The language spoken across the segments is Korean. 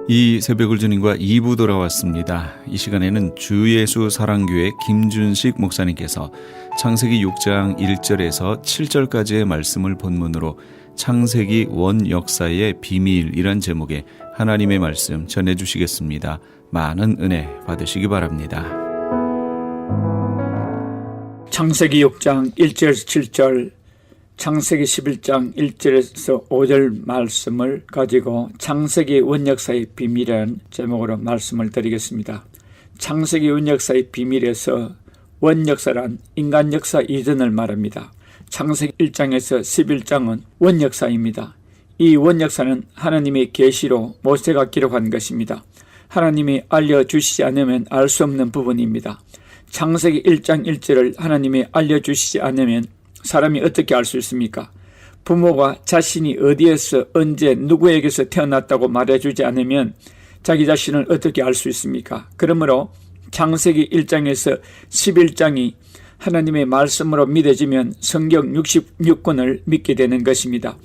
이 새벽을 주님과 2부 돌아왔습니다. 이 시간에는 주예수 사랑교회 김준식 목사님께서 창세기 6장 1절에서 7절까지의 말씀을 본문으로 창세기 원 역사의 비밀이란 제목의 하나님의 말씀 전해주시겠습니다. 많은 은혜 받으시기 바랍니다. 창세기 6장 1절에서 7절, 창세기 11장 1절에서 5절 말씀을 가지고 창세기 원역사의 비밀이라는 제목으로 말씀을 드리겠습니다. 창세기 원역사의 비밀에서 원역사란 인간 역사 이전을 말합니다. 창세기 1장에서 11장은 원역사입니다. 이 원역사는 하나님의 계시로 모세가 기록한 것입니다. 하나님이 알려주시지 않으면 알 수 없는 부분입니다. 창세기 1장 1절을 하나님이 알려주시지 않으면 사람이 어떻게 알 수 있습니까? 부모가 자신이 어디에서 언제 누구에게서 태어났다고 말해주지 않으면 자기 자신을 어떻게 알 수 있습니까? 그러므로 창세기 1장에서 11장이 하나님의 말씀으로 믿어지면 성경 66권을 믿게 되는 것입니다.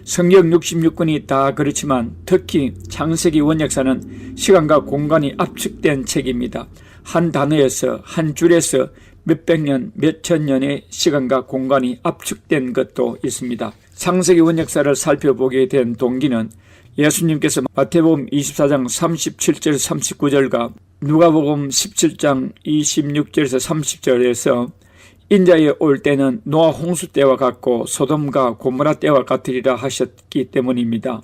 성경 66권이 다 그렇지만 특히 창세기 원역사는 시간과 공간이 압축된 책입니다. 한 단어에서 한 줄에서 몇백 년, 몇천 년의 시간과 공간이 압축된 것도 있습니다. 창세기 원역사를 살펴보게 된 동기는 예수님께서 마태복음 24장 37절 39절과 누가복음 17장 26절에서 30절에서 인자에 올 때는 노아 홍수 때와 같고 소돔과 고모라 때와 같으리라 하셨기 때문입니다.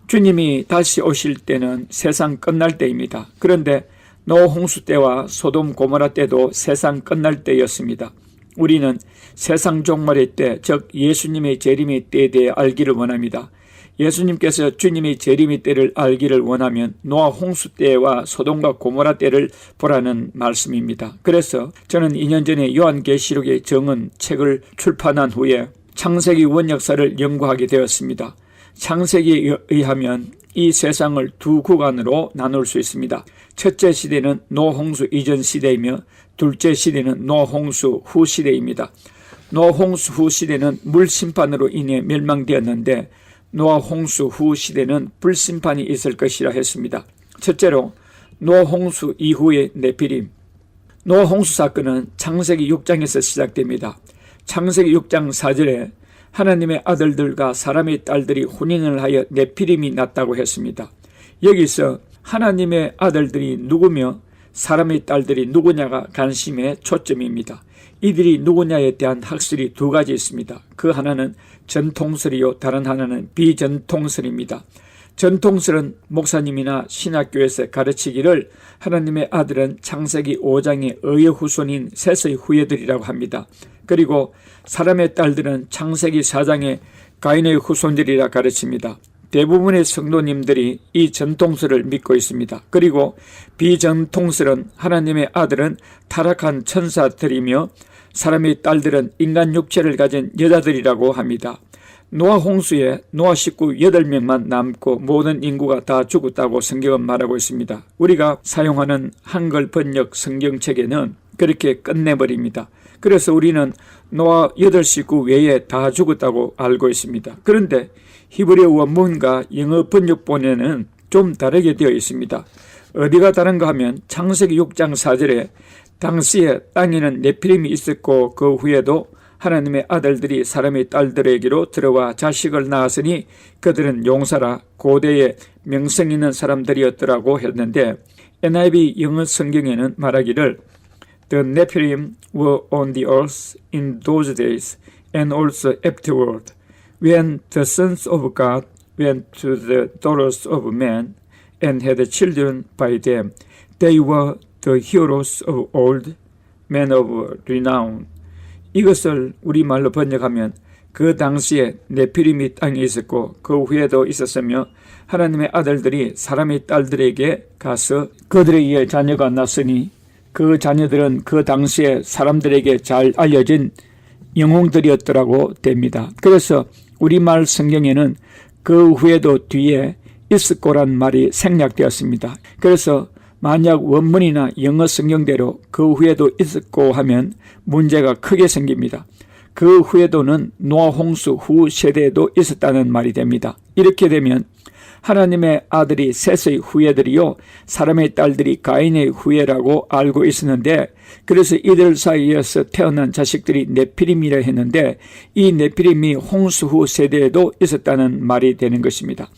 주님이 다시 오실 때는 세상 끝날 때입니다. 그런데 노아 홍수 때와 소돔 고모라 때도 세상 끝날 때였습니다. 우리는 세상 종말의 때, 즉 예수님의 재림의 때에 대해 알기를 원합니다. 예수님께서 주님의 재림의 때를 알기를 원하면 노아 홍수 때와 소돔과 고모라 때를 보라는 말씀입니다. 그래서 저는 2년 전에 요한계시록의 정은 책을 출판한 후에 창세기 원역사를 연구하게 되었습니다. 창세기에 의하면 이 세상을 두 구간으로 나눌 수 있습니다. 첫째 시대는 노아 홍수 이전 시대이며 둘째 시대는 노아 홍수 후 시대입니다. 노아 홍수 후 시대는 물심판으로 인해 멸망되었는데 노아 홍수 후 시대는 불심판이 있을 것이라 했습니다. 첫째로 노아 홍수 이후의 네피림. 노아 홍수 사건은 창세기 6장에서 시작됩니다. 창세기 6장 4절에 하나님의 아들들과 사람의 딸들이 혼인을 하여 네피림이 났다고 했습니다. 여기서 하나님의 아들들이 누구며 사람의 딸들이 누구냐가 관심의 초점입니다. 이들이 누구냐에 대한 학설이 두 가지 있습니다. 그 하나는 전통설이요, 다른 하나는 비전통설입니다. 전통설은 목사님이나 신학교에서 가르치기를 하나님의 아들은 창세기 5장의 의의 후손인 셋의 후예들이라고 합니다. 그리고 사람의 딸들은 창세기 4장의 가인의 후손들이라 가르칩니다. 대부분의 성도님들이 이 전통설을 믿고 있습니다. 그리고 비전통설은 하나님의 아들은 타락한 천사들이며 사람의 딸들은 인간 육체를 가진 여자들이라고 합니다. 노아 홍수에 노아 식구 8명만 남고 모든 인구가 다 죽었다고 성경은 말하고 있습니다. 우리가 사용하는 한글 번역 성경책에는 그렇게 끝내버립니다. 그래서 우리는 노아 8식구 외에 다 죽었다고 알고 있습니다. 그런데 히브리어 원문과 영어 번역본에는 좀 다르게 되어 있습니다. 어디가 다른가 하면 창세기 6장 4절에 당시에 땅에는 네피림이 있었고 그 후에도 하나님의 아들들이 사람의 딸들에게로 들어와 자식을 낳았으니 그들은 용사라 고대의 명성 있는 사람들이었더라고 했는데 NIV 영어 성경에는 말하기를 The Nephilim were on the earth in those days and also afterward when the sons of God went to the daughters of men and had children by them. They were the heroes of old, men of renown. 이것을 우리말로 번역하면 그 당시에 네피림이 땅에 있었고 그 후에도 있었으며 하나님의 아들들이 사람의 딸들에게 가서 그들에 의해 자녀가 났으니 그 자녀들은 그 당시에 사람들에게 잘 알려진 영웅들이었더라고 됩니다. 그래서 우리말 성경에는 그 후에도 뒤에 있었고란 말이 생략되었습니다. 그래서 만약 원문이나 영어 성경대로 그 후에도 있었고 하면 문제가 크게 생깁니다. 그 후에도는 노아 홍수 후 세대에도 있었다는 말이 됩니다. 이렇게 되면 하나님의 아들이 셋의 후예들이요 사람의 딸들이 가인의 후예라고 알고 있었는데, 그래서 이들 사이에서 태어난 자식들이 네피림이라 했는데, 이 네피림이 홍수 후 세대에도 있었다는 말이 되는 것입니다.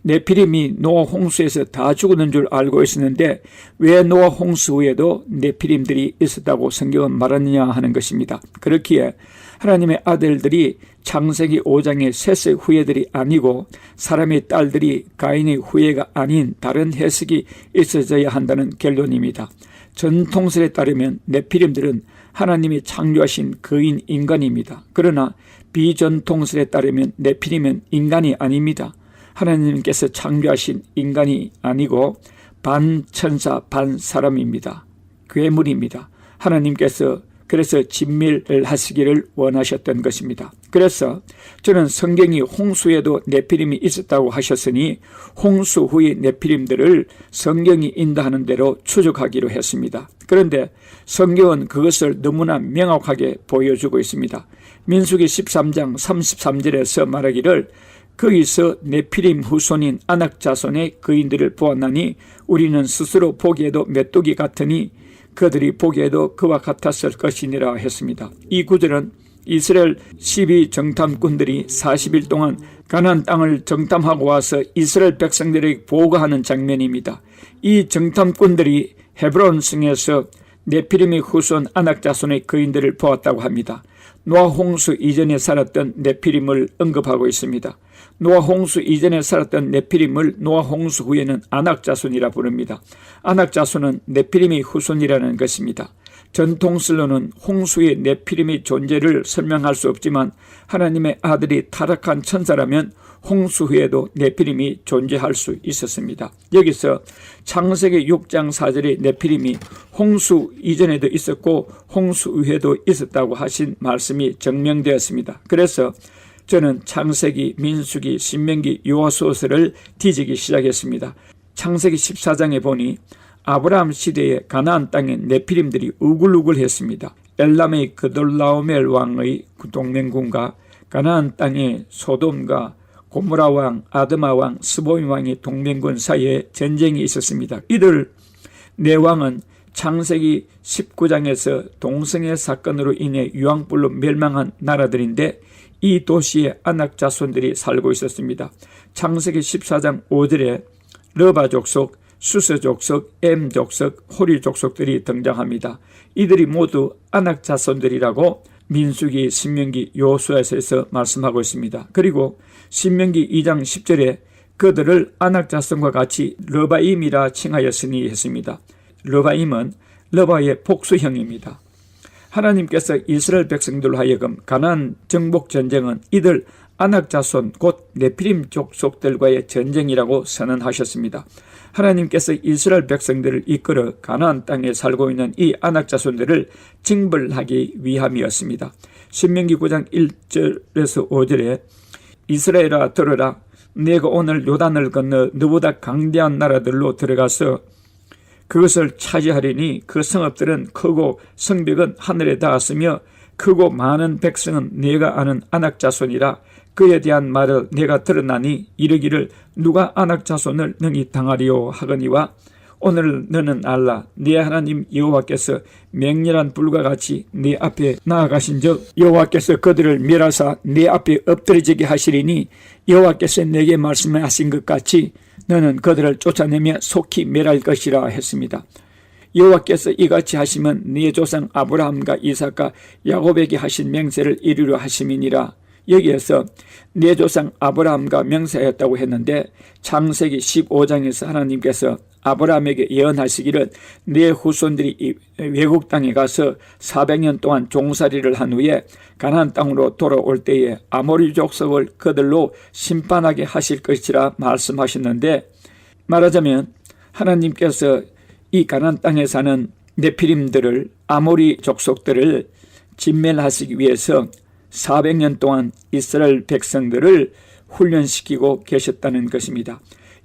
네피림이 노아 홍수에서 다 죽는 줄 알고 있었는데 왜 노아 홍수 후에도 네피림들이 있었다고 성경은 말하느냐 하는 것입니다. 그렇기에 하나님의 아들들이 창세기 5장의 셋의 후예들이 아니고 사람의 딸들이 가인의 후예가 아닌 다른 해석이 있어져야 한다는 결론입니다. 전통설에 따르면 네피림들은 하나님이 창조하신 거인 인간입니다. 그러나 비전통설에 따르면 네피림은 인간이 아닙니다. 하나님께서 창조하신 인간이 아니고 반천사 반사람입니다. 괴물입니다. 하나님께서 그래서 진멸을 하시기를 원하셨던 것입니다. 그래서 저는 성경이 홍수에도 네피림이 있었다고 하셨으니 홍수 후의 네피림들을 성경이 인도하는 대로 추적하기로 했습니다. 그런데 성경은 그것을 너무나 명확하게 보여주고 있습니다. 민수기 13장 33절에서 말하기를 거기서 네피림 후손인 아낙 자손의 거인들을 보았나니 우리는 스스로 보기에도 메뚜기 같으니 그들이 보기에도 그와 같았을 것이니라 했습니다. 이 구절은 이스라엘 12정탐꾼들이 40일 동안 가나안 땅을 정탐하고 와서 이스라엘 백성들에게 보고하는 장면입니다. 이 정탐꾼들이 헤브론 성에서 네피림의 후손 아낙 자손의 거인들을 보았다고 합니다. 노아 홍수 이전에 살았던 네피림을 언급하고 있습니다. 노아 홍수 이전에 살았던 네피림을 노아 홍수 후에는 아낙 자손이라 부릅니다. 아낙 자손은 네피림의 후손이라는 것입니다. 전통설로는 홍수의 네피림의 존재를 설명할 수 없지만 하나님의 아들이 타락한 천사라면 홍수 후에도 네피림이 존재할 수 있었습니다. 여기서 창세기 6장 4절의 네피림이 홍수 이전에도 있었고 홍수 후에도 있었다고 하신 말씀이 증명되었습니다. 그래서 저는 창세기, 민수기, 신명기, 요하수아서를 뒤지기 시작했습니다. 창세기 14장에 보니 아브라함 시대에 가나안 땅에 네피림들이 우글우글했습니다. 엘람의 그돌라오멜 왕의 동맹군과 가나안 땅의 소돔과 고모라 왕, 아드마 왕, 스보임 왕의 동맹군 사이에 전쟁이 있었습니다. 이들 네 왕은 창세기 19장에서 동성애 사건으로 인해 유황불로 멸망한 나라들인데 이 도시에 아낙 자손들이 살고 있었습니다. 창세기 14장 5절에 러바 족속, 수스 족속, 엠 족속, 호리 족속들이 등장합니다. 이들이 모두 아낙 자손들이라고 민수기, 신명기, 요수아서에서 말씀하고 있습니다. 그리고 신명기 2장 10절에 그들을 아낙 자손과 같이 러바임이라 칭하였으니 했습니다. 러바임은 러바의 복수형입니다. 하나님께서 이스라엘 백성들로 하여금 가나안 정복 전쟁은 이들 아낙 자손 곧 네피림 족속들과의 전쟁이라고 선언하셨습니다. 하나님께서 이스라엘 백성들을 이끌어 가나안 땅에 살고 있는 이 아낙 자손들을 징벌하기 위함이었습니다. 신명기 9장 1절에서 5절에 이스라엘아 들으라, 내가 오늘 요단을 건너 너보다 강대한 나라들로 들어가서 그것을 차지하리니 그 성읍들은 크고 성벽은 하늘에 닿았으며 크고 많은 백성은 내가 아는 아낙 자손이라. 그에 대한 말을 내가 들었나니 이르기를 누가 아낙 자손을 능히 당하리요 하거니와 오늘 너는 알라, 네 하나님 여호와께서 맹렬한 불과 같이 네 앞에 나아가신즉 여호와께서 그들을 멸하사 네 앞에 엎드러지게 하시리니 여호와께서 내게 말씀하신 것 같이 너는 그들을 쫓아내며 속히 멸할 것이라 했습니다. 여호와께서 이같이 하시면 네 조상 아브라함과 이삭과 야곱에게 하신 맹세를 이루려 하심이니라. 여기에서 네 조상 아브라함과 맹세하였다고 했는데 창세기 15장에서 하나님께서 아브라함에게 예언하시기를 네 후손들이 외국 땅에 가서 400년 동안 종살이를 한 후에 가나안 땅으로 돌아올 때에 아모리 족속을 그들로 심판하게 하실 것이라 말씀하셨는데, 말하자면 하나님께서 이 가나안 땅에 사는 네피림들을, 아모리 족속들을 진멸하시기 위해서 400년 동안 이스라엘 백성들을 훈련시키고 계셨다는 것입니다.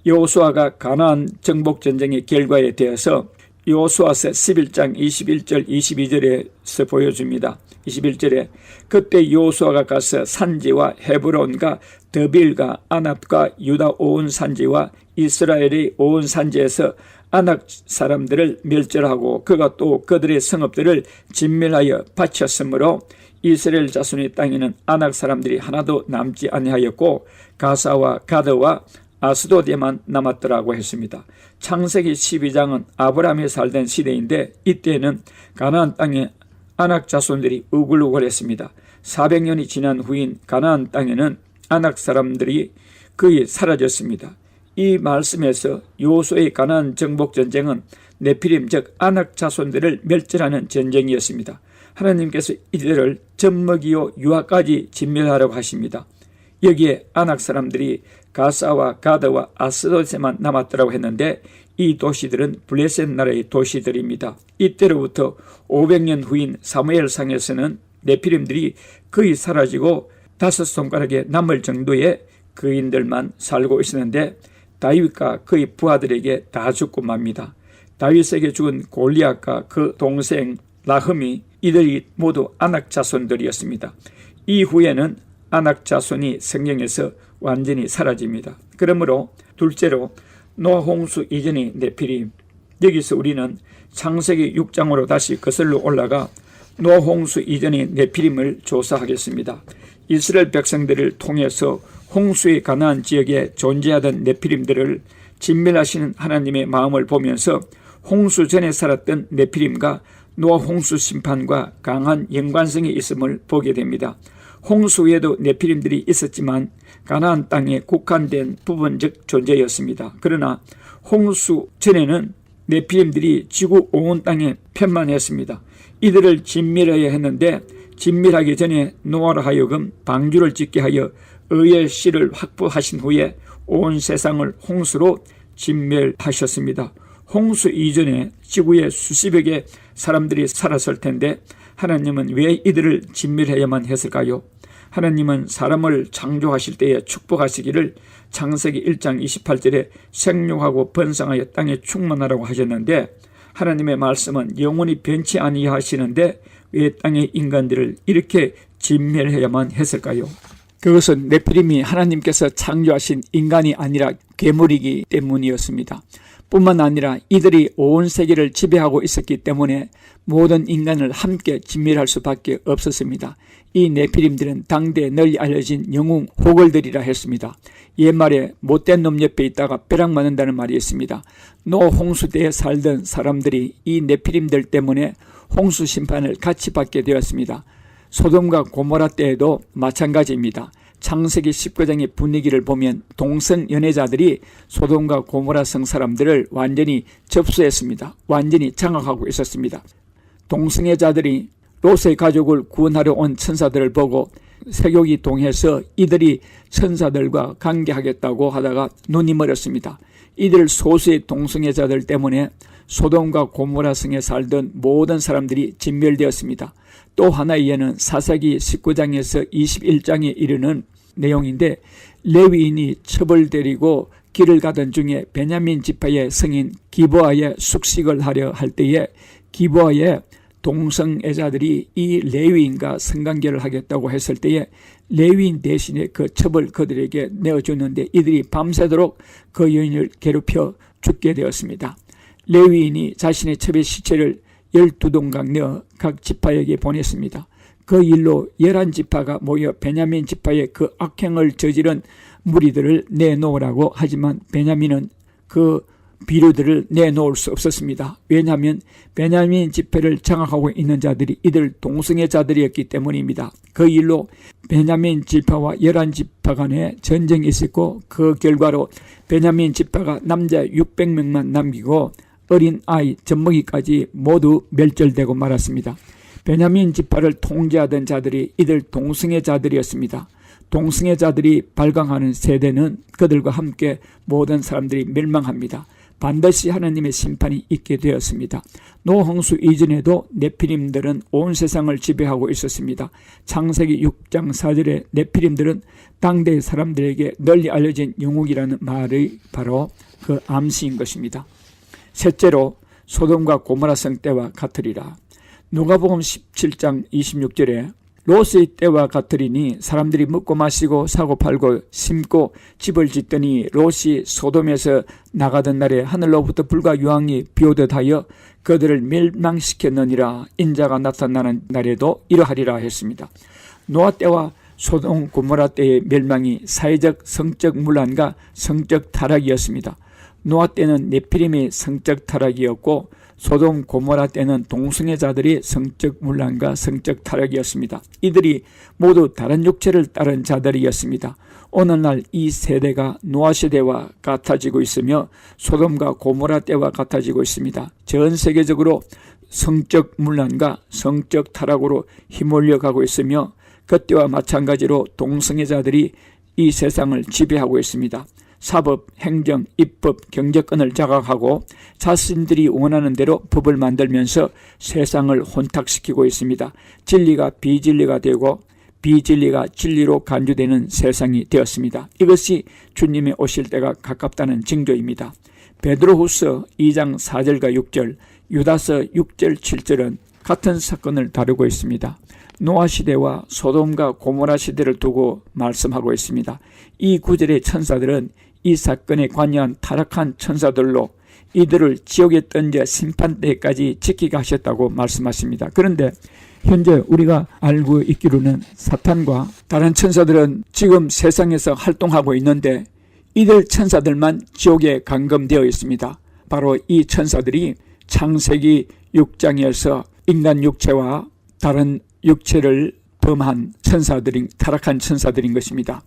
여호수아가 가나안 정복 전쟁의 결과에 대해서 여호수아서 11장 21절 22절에서 보여줍니다. 21절에 그때 여호수아가 가서 산지와 헤브론과 드빌과 아납과 유다 온 산지와 이스라엘의 온 산지에서 아낙 사람들을 멸절하고 그가 또 그들의 성읍들을 진멸하여 바쳤으므로 이스라엘 자손의 땅에는 아낙 사람들이 하나도 남지 아니하였고 가사와 가드와 아스도드에만 남았더라고 했습니다. 창세기 12장은 아브라함이 살던 시대인데 이때는 가나안 땅에 아낙 자손들이 우글우글했습니다. 400년이 지난 후인 가나안 땅에는 아낙 사람들이 거의 사라졌습니다. 이 말씀에서 여호수아의 가나안 정복 전쟁은 네피림 즉 아낙 자손들을 멸절하는 전쟁이었습니다. 하나님께서 이들을 젖먹이요 유아까지 진멸하라고 하십니다. 여기에 아낙 사람들이 가사와 가드와 아스돗에만 남았더라고 했는데 이 도시들은 블레셋 나라의 도시들입니다. 이때로부터 500년 후인 사무엘상에서는 네피림들이 거의 사라지고 5손가락에 남을 정도의 거인들만 살고 있었는데 다윗과 그의 부하들에게 다 죽고 맙니다. 다윗에게 죽은 골리앗과 그 동생 라흠이 이들이 모두 아낙 자손들이었습니다. 이후에는 아낙 자손이 성경에서 완전히 사라집니다. 그러므로 둘째로 노아 홍수 이전의 네피림, 여기서 우리는 창세기 6장으로 다시 거슬러 올라가 노아 홍수 이전의 네피림을 조사하겠습니다. 이스라엘 백성들을 통해서 홍수의 가나안 지역에 존재하던 네피림들을 진멸하시는 하나님의 마음을 보면서 홍수 전에 살았던 네피림과 노아 홍수 심판과 강한 연관성이 있음을 보게 됩니다. 홍수 후에도 네피림들이 있었지만 가나안 땅에 국한된 부분적 존재였습니다. 그러나 홍수 전에는 네피림들이 지구 온 땅에 편만했습니다. 이들을 진멸해야 했는데 진멸하기 전에 노아로 하여금 방주를 짓게 하여 의의 씨를 확보하신 후에 온 세상을 홍수로 진멸하셨습니다. 홍수 이전에 지구에 수십여 개 사람들이 살았을 텐데 하나님은 왜 이들을 진멸해야만 했을까요? 하나님은 사람을 창조하실 때에 축복하시기를 창세기 1장 28절에 생육하고 번성하여 땅에 충만하라고 하셨는데 하나님의 말씀은 영원히 변치 아니하시는데 왜 땅의 인간들을 이렇게 진멸해야만 했을까요? 그것은 네피림이 하나님께서 창조하신 인간이 아니라 괴물이기 때문이었습니다. 뿐만 아니라 이들이 온 세계를 지배하고 있었기 때문에 모든 인간을 함께 진멸할 수밖에 없었습니다. 이 네피림들은 당대에 널리 알려진 영웅 호걸들이라 했습니다. 옛말에 못된 놈 옆에 있다가 벼락 맞는다는 말이 있습니다. 노아 홍수 때에 살던 사람들이 이 네피림들 때문에 홍수 심판을 같이 받게 되었습니다. 소돔과 고모라 때에도 마찬가지입니다. 창세기 19장의 분위기를 보면 동성 연애자들이 소돔과 고모라 성 사람들을 완전히 접수했습니다. 완전히 장악하고 있었습니다. 동성애자들이 롯의 가족을 구원하려 온 천사들을 보고 세욕이 동해서 이들이 천사들과 관계하겠다고 하다가 눈이 멀었습니다. 이들 소수의 동성애자들 때문에 소돔과 고모라 성에 살던 모든 사람들이 진멸되었습니다. 또 하나의 예는 사사기 19장에서 21장에 이르는 내용인데 레위인이 첩을 데리고 길을 가던 중에 베냐민 지파의 성인 기브아에 숙식을 하려 할 때에 기브아에 동성애자들이 이 레위인과 성관계를 하겠다고 했을 때에 레위인 대신에 그 첩을 그들에게 내어줬는데 이들이 밤새도록 그 여인을 괴롭혀 죽게 되었습니다. 레위인이 자신의 첩의 시체를 12동강 내어 각 지파에게 보냈습니다. 그 일로 11지파가 모여 베냐민 지파의 그 악행을 저지른 무리들을 내놓으라고 하지만 베냐민은 그 비류들을 내놓을 수 없었습니다. 왜냐하면 베냐민 지파를 장악하고 있는 자들이 이들 동성애자들이었기 때문입니다. 그 일로 베냐민 지파와 11지파 간에 전쟁이 있었고 그 결과로 베냐민 지파가 남자 600명만 남기고 어린 아이, 젖먹이까지 모두 멸절되고 말았습니다. 베냐민 지파를 통제하던 자들이 이들 동성애자들이었습니다. 동성애자들이 발광하는 세대는 그들과 함께 모든 사람들이 멸망합니다. 반드시 하나님의 심판이 있게 되었습니다. 노아 홍수 이전에도 네피림들은 온 세상을 지배하고 있었습니다. 창세기 6장 4절에 네피림들은 당대의 사람들에게 널리 알려진 영웅이라는 말이 바로 그 암시인 것입니다. 셋째로 소돔과 고모라 성 때와 같으리라. 누가복음 17장 26절에 롯의 때와 같으리니 사람들이 먹고 마시고 사고 팔고 심고 집을 짓더니 롯이 소돔에서 나가던 날에 하늘로부터 불과 유황이 비오듯 하여 그들을 멸망시켰느니라. 인자가 나타나는 날에도 이러하리라 했습니다. 노아 때와 소돔 고모라 때의 멸망이 사회적 성적 문란과 성적 타락이었습니다. 노아 때는 네피림의 성적 타락이었고 소돔 고모라 때는 동성애자들이 성적 문란과 성적 타락이었습니다. 이들이 모두 다른 육체를 따른 자들이었습니다. 오늘날 이 세대가 노아 시대와 같아지고 있으며 소돔과 고모라 때와 같아지고 있습니다. 전 세계적으로 성적 문란과 성적 타락으로 휘몰려 가고 있으며 그때와 마찬가지로 동성애자들이 이 세상을 지배하고 있습니다. 사법, 행정, 입법, 경제권을 장악하고 자신들이 원하는 대로 법을 만들면서 세상을 혼탁시키고 있습니다. 진리가 비진리가 되고 비진리가 진리로 간주되는 세상이 되었습니다. 이것이 주님이 오실 때가 가깝다는 징조입니다. 베드로후서 2장 4절과 6절, 유다서 6절 7절은 같은 사건을 다루고 있습니다. 노아 시대와 소돔과 고모라 시대를 두고 말씀하고 있습니다. 이 구절의 천사들은 이 사건에 관여한 타락한 천사들로 이들을 지옥에 던져 심판대까지 지키게 하셨다고 말씀하십니다. 그런데 현재 우리가 알고 있기로는 사탄과 다른 천사들은 지금 세상에서 활동하고 있는데 이들 천사들만 지옥에 감금되어 있습니다. 바로 이 천사들이 창세기 6장에서 인간 육체와 다른 육체를 범한 천사들인 타락한 천사들인 것입니다.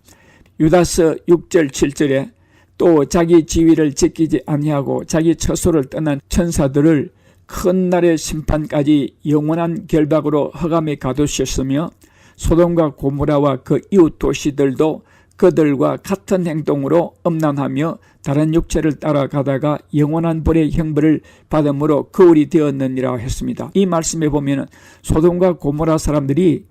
유다서 6절 7절에 또 자기 지위를 지키지 아니하고 자기 처소를 떠난 천사들을 큰 날의 심판까지 영원한 결박으로 흑암에 가두셨으며 소돔과 고모라와 그 이웃 도시들도 그들과 같은 행동으로 음란하며 다른 육체를 따라가다가 영원한 벌의 형벌을 받음으로 거울이 되었느니라 했습니다. 이 말씀에 보면 소돔과 고모라 사람들이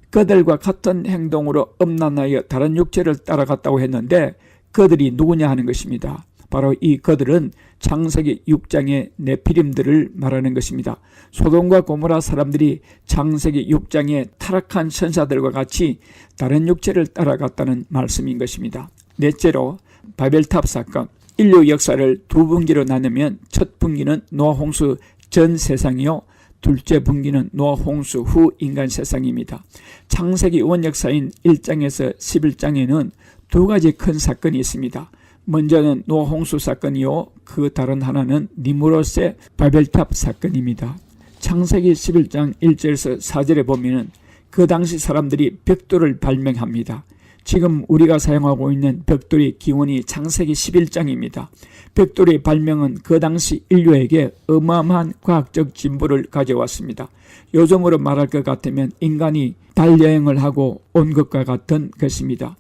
그들과 같은 행동으로 음란하여 다른 육체를 따라갔다고 했는데 그들이 누구냐 하는 것입니다. 바로 이 그들은 창세기 6장의 네피림들을 말하는 것입니다. 소돔과 고모라 사람들이 창세기 6장의 타락한 천사들과 같이 다른 육체를 따라갔다는 말씀인 것입니다. 넷째로 바벨탑 사건. 인류 역사를 두 분기로 나누면 첫 분기는 노아 홍수 전 세상이요, 둘째 분기는 노아 홍수 후 인간 세상입니다. 창세기 원역사인 1장에서 11장에는 두 가지 큰 사건이 있습니다. 먼저는 노아 홍수 사건이요, 그 다른 하나는 니무롯의 바벨탑 사건입니다. 창세기 11장 1절에서 4절에 보면 그 당시 사람들이 벽돌을 발명합니다. 지금 우리가 사용하고 있는 벽돌의 기원이 창세기 11장입니다. 벽돌의 발명은 그 당시 인류에게 어마어마한 과학적 진보를 가져왔습니다. 요즘으로 말할 것 같으면 인간이 달 여행을 하고 온 것과 같은 것입니다.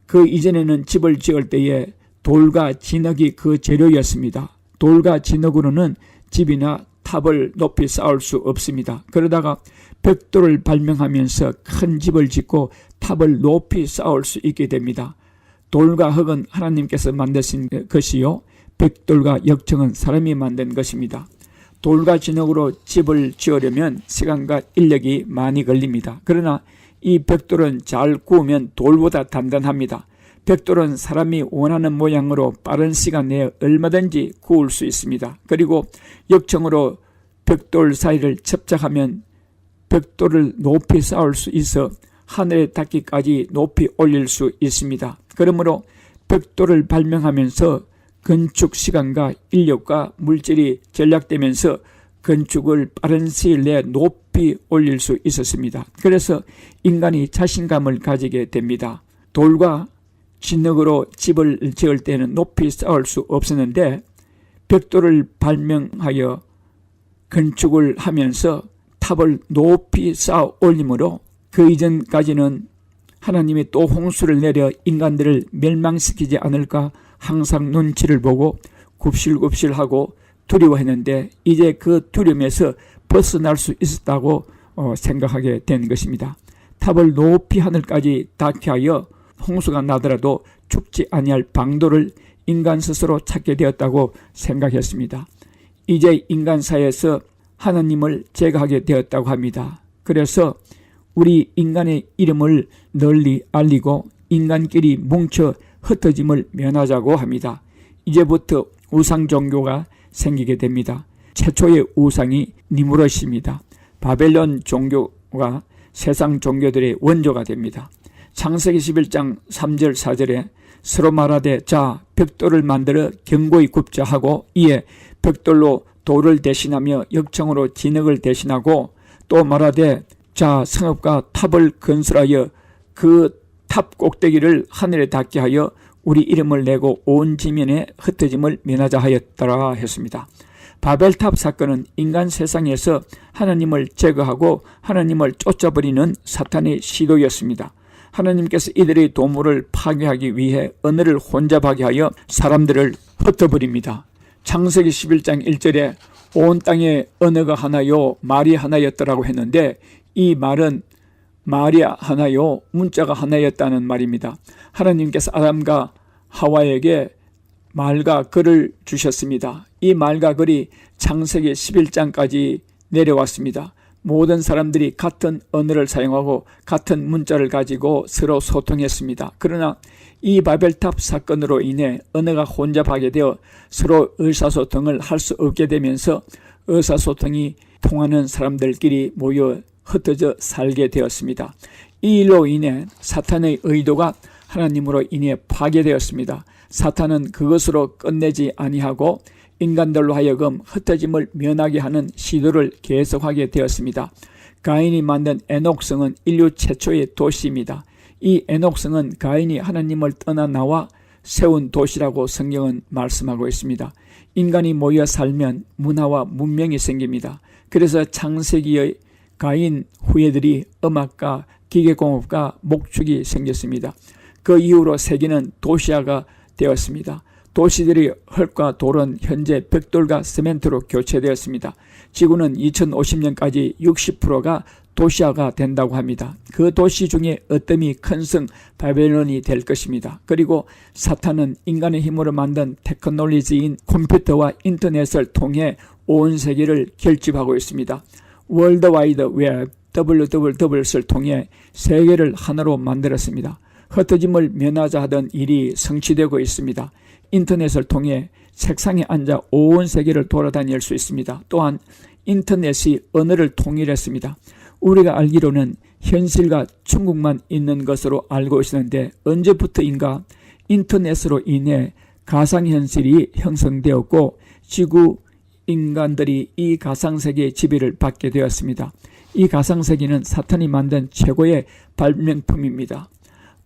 그 이전에는 집을 지을 때에 돌과 진흙이 그 재료였습니다. 돌과 진흙으로는 집이나 탑을 높이 쌓을 수 없습니다. 그러다가 벽돌을 발명하면서 큰 집을 짓고 탑을 높이 쌓을 수 있게 됩니다. 돌과 흙은 하나님께서 만드신 것이요, 벽돌과 역청은 사람이 만든 것입니다. 돌과 진흙으로 집을 지으려면 시간과 인력이 많이 걸립니다. 그러나 이 벽돌은 잘 구우면 돌보다 단단합니다. 벽돌은 사람이 원하는 모양으로 빠른 시간 내에 얼마든지 구울 수 있습니다. 그리고 역청으로 벽돌 사이를 접착하면 벽돌을 높이 쌓을 수 있어 하늘에 닿기까지 높이 올릴 수 있습니다. 그러므로 벽돌을 발명하면서 건축 시간과 인력과 물질이 절약되면서 건축을 빠른 시일 내에 높이 올릴 수 있었습니다. 그래서 인간이 자신감을 가지게 됩니다. 돌과 진흙으로 집을 지을 때는 높이 쌓을 수 없었는데 벽돌을 발명하여 건축을 하면서 탑을 높이 쌓아 올림으로 그 이전까지는 하나님이 또 홍수를 내려 인간들을 멸망시키지 않을까 항상 눈치를 보고 굽실굽실하고 두려워했는데 이제 그 두려움에서 벗어날 수 있었다고 생각하게 된 것입니다. 탑을 높이 하늘까지 닿게 하여 홍수가 나더라도 죽지 아니할 방도를 인간 스스로 찾게 되었다고 생각했습니다. 이제 인간사에서 하나님을 제거하게 되었다고 합니다. 그래서 우리 인간의 이름을 널리 알리고 인간끼리 뭉쳐 흩어짐을 면하자고 합니다. 이제부터 우상 종교가 생기게 됩니다. 최초의 우상이 니무롯입니다. 바벨론 종교가 세상 종교들의 원조가 됩니다. 창세기 11장 3절 4절에 서로 말하되 자 벽돌을 만들어 견고히 굽자 하고 이에 벽돌로 돌을 대신하며 역청으로 진흙을 대신하고 또 말하되 자 성읍과 탑을 건설하여 그 탑 꼭대기를 하늘에 닿게 하여 우리 이름을 내고 온 지면에 흩어짐을 면하자 하였더라 했습니다. 바벨탑 사건은 인간 세상에서 하나님을 제거하고 하나님을 쫓아버리는 사탄의 시도였습니다. 하나님께서 이들의 도모를 파괴하기 위해 언어를 혼잡하게 하여 사람들을 흩어버립니다. 창세기 11장 1절에 온 땅의 언어가 하나요 말이 하나였더라고 했는데 이 말은 말이 하나요 문자가 하나였다는 말입니다. 하나님께서 아담과 하와에게 말과 글을 주셨습니다. 이 말과 글이 창세기 11장까지 내려왔습니다. 모든 사람들이 같은 언어를 사용하고 같은 문자를 가지고 서로 소통했습니다. 그러나 이 바벨탑 사건으로 인해 언어가 혼잡하게 되어 서로 의사소통을 할 수 없게 되면서 의사소통이 통하는 사람들끼리 모여 흩어져 살게 되었습니다. 이 일로 인해 사탄의 의도가 하나님으로 인해 파괴되었습니다. 사탄은 그것으로 끝내지 아니하고 인간들로 하여금 흩어짐을 면하게 하는 시도를 계속하게 되었습니다. 가인이 만든 에녹성은 인류 최초의 도시입니다. 이 에녹성은 가인이 하나님을 떠나 나와 세운 도시라고 성경은 말씀하고 있습니다. 인간이 모여 살면 문화와 문명이 생깁니다. 그래서 창세기의 가인 후예들이 음악가, 기계공업가, 목축이 생겼습니다. 그 이후로 세계는 도시화가 되었습니다. 도시들의 흙과 돌은 현재 벽돌과 시멘트로 교체되었습니다. 지구는 2050년까지 60%가 도시화가 된다고 합니다. 그 도시 중에 어떤 큰 성 바벨론이 될 것입니다. 그리고 사탄은 인간의 힘으로 만든 테크놀로지인 컴퓨터와 인터넷을 통해 온 세계를 결집하고 있습니다. 월드와이드 웹 WWW를 통해 세계를 하나로 만들었습니다. 흩어짐을 면하자 하던 일이 성취되고 있습니다. 인터넷을 통해 책상에 앉아 온 세계를 돌아다닐 수 있습니다. 또한 인터넷이 언어를 통일했습니다. 우리가 알기로는 현실과 중국만 있는 것으로 알고 있었는데 언제부터인가 인터넷으로 인해 가상현실이 형성되었고 지구 인간들이 이 가상세계의 지배를 받게 되었습니다. 이 가상세계는 사탄이 만든 최고의 발명품입니다.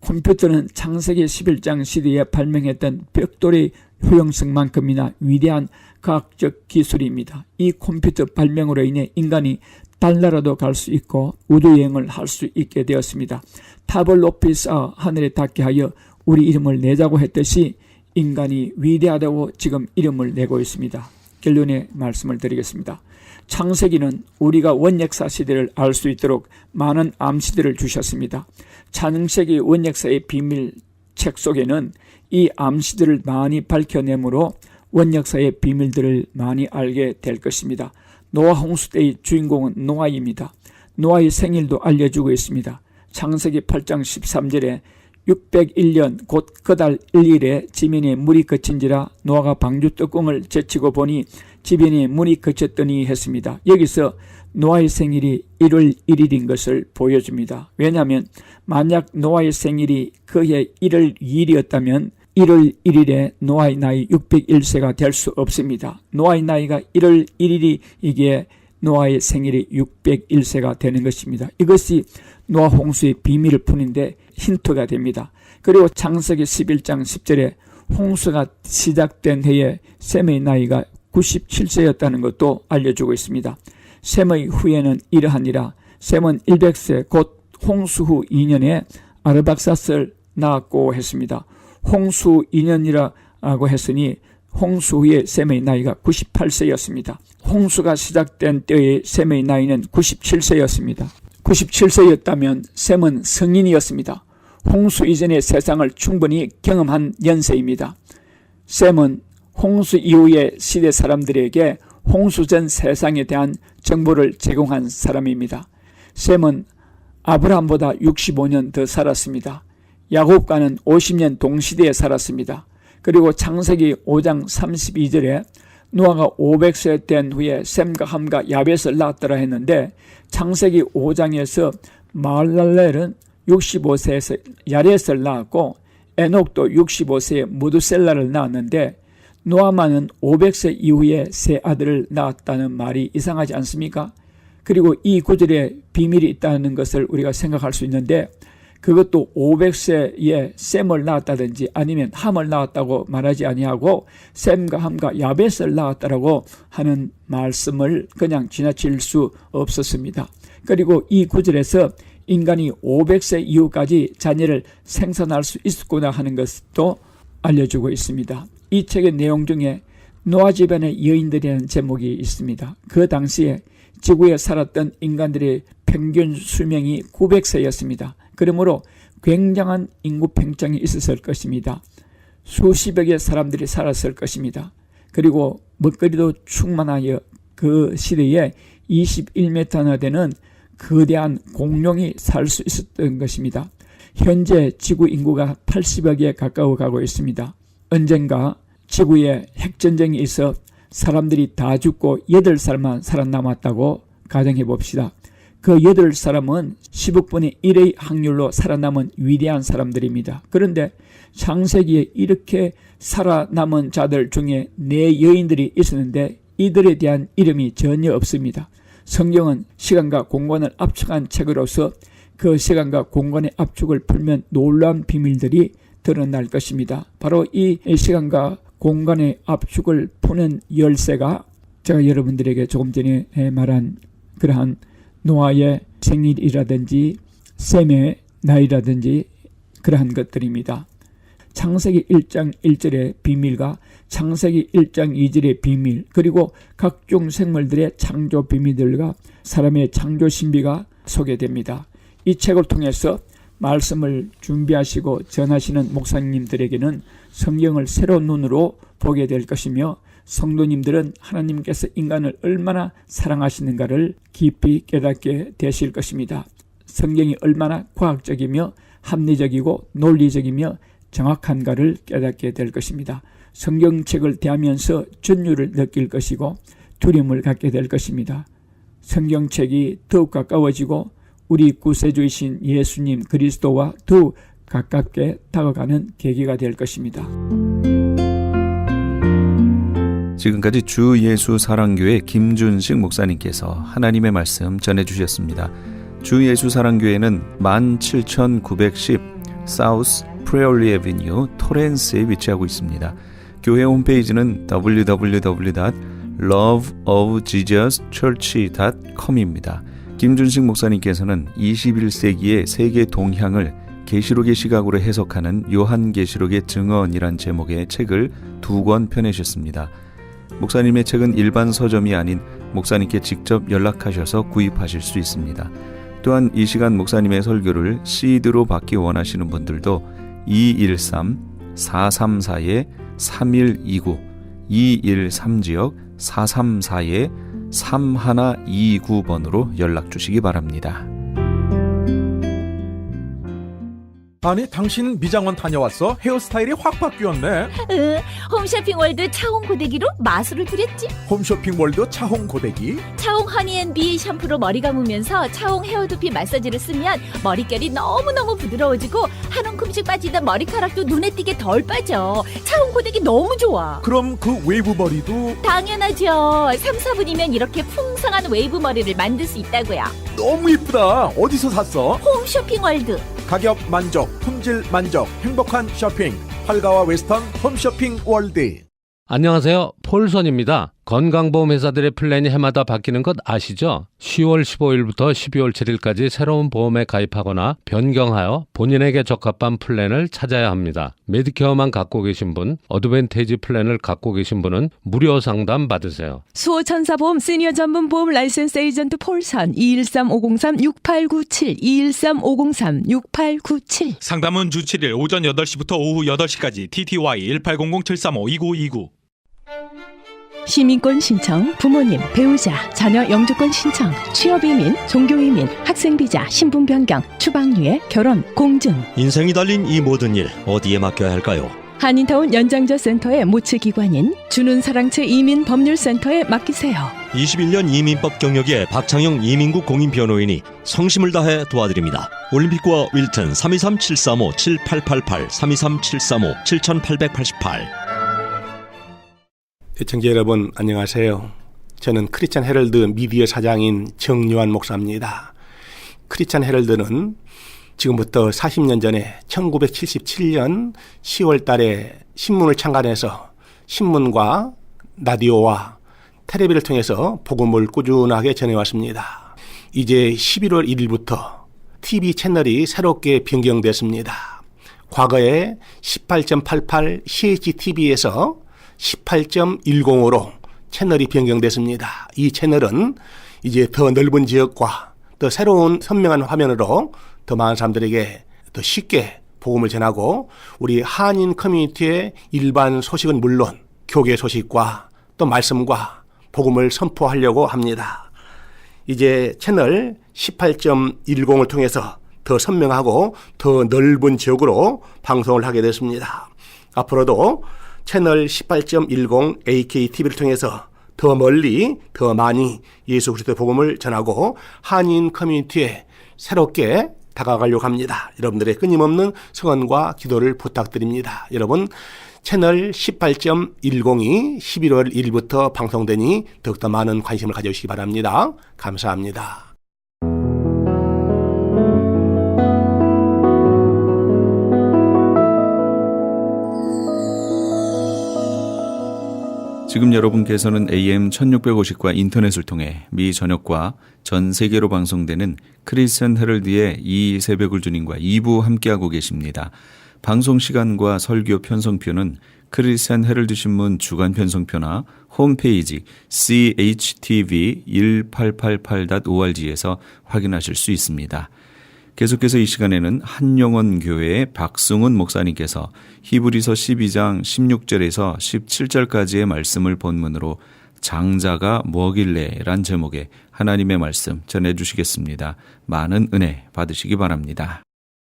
컴퓨터는 창세기 11장 시대에 발명했던 벽돌의 효용성만큼이나 위대한 과학적 기술입니다. 이 컴퓨터 발명으로 인해 인간이 달나라도 갈 수 있고 우주여행을 할 수 있게 되었습니다. 탑을 높이 쌓아 하늘에 닿게 하여 우리 이름을 내자고 했듯이 인간이 위대하다고 지금 이름을 내고 있습니다. 결론의 말씀을 드리겠습니다. 창세기는 우리가 원역사 시대를 알 수 있도록 많은 암시들을 주셨습니다. 창세기 원역사의 비밀 책 속에는 이 암시들을 많이 밝혀내므로 원역사의 비밀들을 많이 알게 될 것입니다. 노아 홍수 때의 주인공은 노아입니다. 노아의 생일도 알려주고 있습니다. 창세기 8장 13절에 601년 곧 그달 1일에 지면에 물이 그친지라 노아가 방주 뚜껑을 제치고 보니 지면에 물이 그쳤더니 했습니다. 여기서 노아의 생일이 1월 1일인 것을 보여줍니다. 왜냐하면 만약 노아의 생일이 그해 1월 2일이었다면 1월 1일에 노아의 나이 601세가 될 수 없습니다. 노아의 나이가 1월 1일이기에 노아의 생일이 601세가 되는 것입니다. 이것이 노아 홍수의 비밀을 푸는데 힌트가 됩니다. 그리고 창세기 11장 10절에 홍수가 시작된 해에 셈의 나이가 97세였다는 것도 알려주고 있습니다. 셈의 후에는 이러하니라. 셈은 100세 곧 홍수 후 2년에 아르박삿을 낳았고 했습니다. 홍수 2년이라고 했으니 홍수 후에 셈의 나이가 98세였습니다. 홍수가 시작된 때의 셈의 나이는 97세였습니다. 97세였다면 셈은 성인이었습니다. 홍수 이전의 세상을 충분히 경험한 연세입니다. 셈은 홍수 이후의 시대 사람들에게 홍수 전 세상에 대한 정보를 제공한 사람입니다. 셈은 아브라함보다 65년 더 살았습니다. 야곱과는 50년 동시대에 살았습니다. 그리고 창세기 5장 32절에 노아가 500세 된 후에 셈과 함과 야벳을 낳았더라 했는데, 창세기 5장에서 마할랄렐은 65세에서 야렛을 낳았고 에녹도 65세에 무두셀라를 낳았는데, 노아만은 500세 이후에 세 아들을 낳았다는 말이 이상하지 않습니까? 그리고 이 구절에 비밀이 있다는 것을 우리가 생각할 수 있는데, 그것도 500세에 셈을 낳았다든지 아니면 함을 낳았다고 말하지 아니하고 셈과 함과 야벳을 낳았다라고 하는 말씀을 그냥 지나칠 수 없었습니다. 그리고 이 구절에서 인간이 500세 이후까지 자녀를 생산할 수 있었구나 하는 것도 알려주고 있습니다. 이 책의 내용 중에 노아 집안의 여인들이라는 제목이 있습니다. 그 당시에 지구에 살았던 인간들의 평균 수명이 900세였습니다. 그러므로 굉장한 인구 팽창이 있었을 것입니다. 수십여 개의 사람들이 살았을 것입니다. 그리고 먹거리도 충만하여 그 시대에 21m나 되는 거대한 공룡이 살 수 있었던 것입니다. 현재 지구 인구가 80여 개에 가까워 가고 있습니다. 언젠가 지구에 핵전쟁이 있어 사람들이 다 죽고 8살만 살아남았다고 가정해 봅시다. 그 8사람은 10억분의 1의 확률로 살아남은 위대한 사람들입니다. 그런데 창세기에 이렇게 살아남은 자들 중에 4 여인들이 있었는데 이들에 대한 이름이 전혀 없습니다. 성경은 시간과 공간을 압축한 책으로서 그 시간과 공간의 압축을 풀면 놀라운 비밀들이 드러날 것입니다. 바로 이 시간과 공간의 압축을 푸는 열쇠가 제가 여러분들에게 조금 전에 말한 그러한 노아의 생일이라든지 셈의 나이라든지 그러한 것들입니다. 창세기 1장 1절의 비밀과 창세기 1장 2절의 비밀, 그리고 각종 생물들의 창조 비밀들과 사람의 창조 신비가 소개됩니다. 이 책을 통해서 말씀을 준비하시고 전하시는 목사님들에게는 성경을 새로운 눈으로 보게 될 것이며, 성도님들은 하나님께서 인간을 얼마나 사랑하시는가를 깊이 깨닫게 되실 것입니다. 성경이 얼마나 과학적이며 합리적이고 논리적이며 정확한가를 깨닫게 될 것입니다. 성경책을 대하면서 전율을 느낄 것이고 두려움을 갖게 될 것입니다. 성경책이 더욱 가까워지고 우리 구세주이신 예수님 그리스도와 더욱 가깝게 다가가는 계기가 될 것입니다. 지금까지 주 예수 사랑교회 김준식 목사님께서 하나님의 말씀 전해주셨습니다. 주 예수 사랑교회는 17910 사우스 프레올리 애비뉴 토렌스에 위치하고 있습니다. 교회 홈페이지는 www.loveofjesuschurch.com입니다. 김준식 목사님께서는 21세기의 세계 동향을 계시록의 시각으로 해석하는 요한계시록의 증언이란 제목의 책을 2권 펴내셨습니다. 목사님의 책은 일반 서점이 아닌 목사님께 직접 연락하셔서 구입하실 수 있습니다. 또한 이 시간 목사님의 설교를 CD로 받기 원하시는 분들도 213-434-3129 213지역 434-3129번으로 연락 주시기 바랍니다. 아니 당신 미장원 다녀왔어? 헤어스타일이 확 바뀌었네. 홈쇼핑월드 차홍 고데기로 마술을 부렸지. 홈쇼핑월드 차홍 고데기. 차홍 허니앤비 샴푸로 머리 감으면서 차홍 헤어두피 마사지를 쓰면 머릿결이 너무너무 부드러워지고 한 움큼씩 빠지던 머리카락도 눈에 띄게 덜 빠져. 차홍 고데기 너무 좋아. 그럼 그 웨이브 머리도 당연하죠. 3-4분이면 이렇게 풍성한 웨이브 머리를 만들 수 있다고요. 너무 이쁘다. 어디서 샀어? 홈쇼핑월드. 가격 만족, 품질 만족, 행복한 쇼핑. 활가와 웨스턴 홈쇼핑 월드. 안녕하세요. 폴선입니다. 건강보험 회사들의 플랜이 해마다 바뀌는 것 아시죠? 10월 15일부터 12월 7일까지 새로운 보험에 가입하거나 변경하여 본인에게 적합한 플랜을 찾아야 합니다. 메디케어만 갖고 계신 분, 어드밴테이지 플랜을 갖고 계신 분은 무료 상담 받으세요. 수호천사보험 시니어 전문 보험 라이센스 에이전트 폴선 213503-6897 213503-6897 상담은 주 7일 오전 8시부터 오후 8시까지 TTY 1800-735-2929 시민권 신청, 부모님, 배우자, 자녀 영주권 신청, 취업이민, 종교이민, 학생비자, 신분 변경, 추방유예, 결혼, 공증. 인생이 달린 이 모든 일 어디에 맡겨야 할까요? 한인타운 연장자 센터의 모치기관인 주는 사랑채 이민법률센터에 맡기세요. 21년 이민법 경력의 박창영 이민국 공인변호인이 성심을 다해 도와드립니다. 올림픽과 윌튼 323-735-7888 323-735-7888. 시청자 여러분 안녕하세요. 저는 크리스찬 헤럴드 미디어 사장인 정요한 목사입니다. 크리스찬 헤럴드는 지금부터 40년 전에 1977년 10월 달에 신문을 창간해서 신문과 라디오와 텔레비를 통해서 복음을 꾸준하게 전해왔습니다. 이제 11월 1일부터 TV 채널이 새롭게 변경됐습니다. 과거에 18.88 CHTV에서 18.10으로 채널이 변경됐습니다. 이 채널은 이제 더 넓은 지역과 더 새로운 선명한 화면으로 더 많은 사람들에게 더 쉽게 복음을 전하고 우리 한인 커뮤니티의 일반 소식은 물론 교계 소식과 또 말씀과 복음을 선포하려고 합니다. 이제 채널 18.10을 통해서 더 선명하고 더 넓은 지역으로 방송을 하게 됐습니다. 앞으로도 채널 18.10 AKTV를 통해서 더 멀리 더 많이 예수 그리스도의 복음을 전하고 한인 커뮤니티에 새롭게 다가가려고 합니다. 여러분들의 끊임없는 성원과 기도를 부탁드립니다. 여러분 채널 18.10이 11월 1일부터 방송되니 더욱더 많은 관심을 가져주시기 바랍니다. 감사합니다. 지금 여러분께서는 AM 1650과 인터넷을 통해 미 전역과 전 세계로 방송되는 크리스천 헤럴드의 이 새벽을 주님과 2부 함께하고 계십니다. 방송 시간과 설교 편성표는 크리스천 헤럴드 신문 주간 편성표나 홈페이지 chtv1888.org에서 확인하실 수 있습니다. 계속해서 이 시간에는 한영원 교회의 박승훈 목사님께서 히브리서 12장 16절에서 17절까지의 말씀을 본문으로 장자가 뭐길래 란 제목의 하나님의 말씀 전해주시겠습니다. 많은 은혜 받으시기 바랍니다.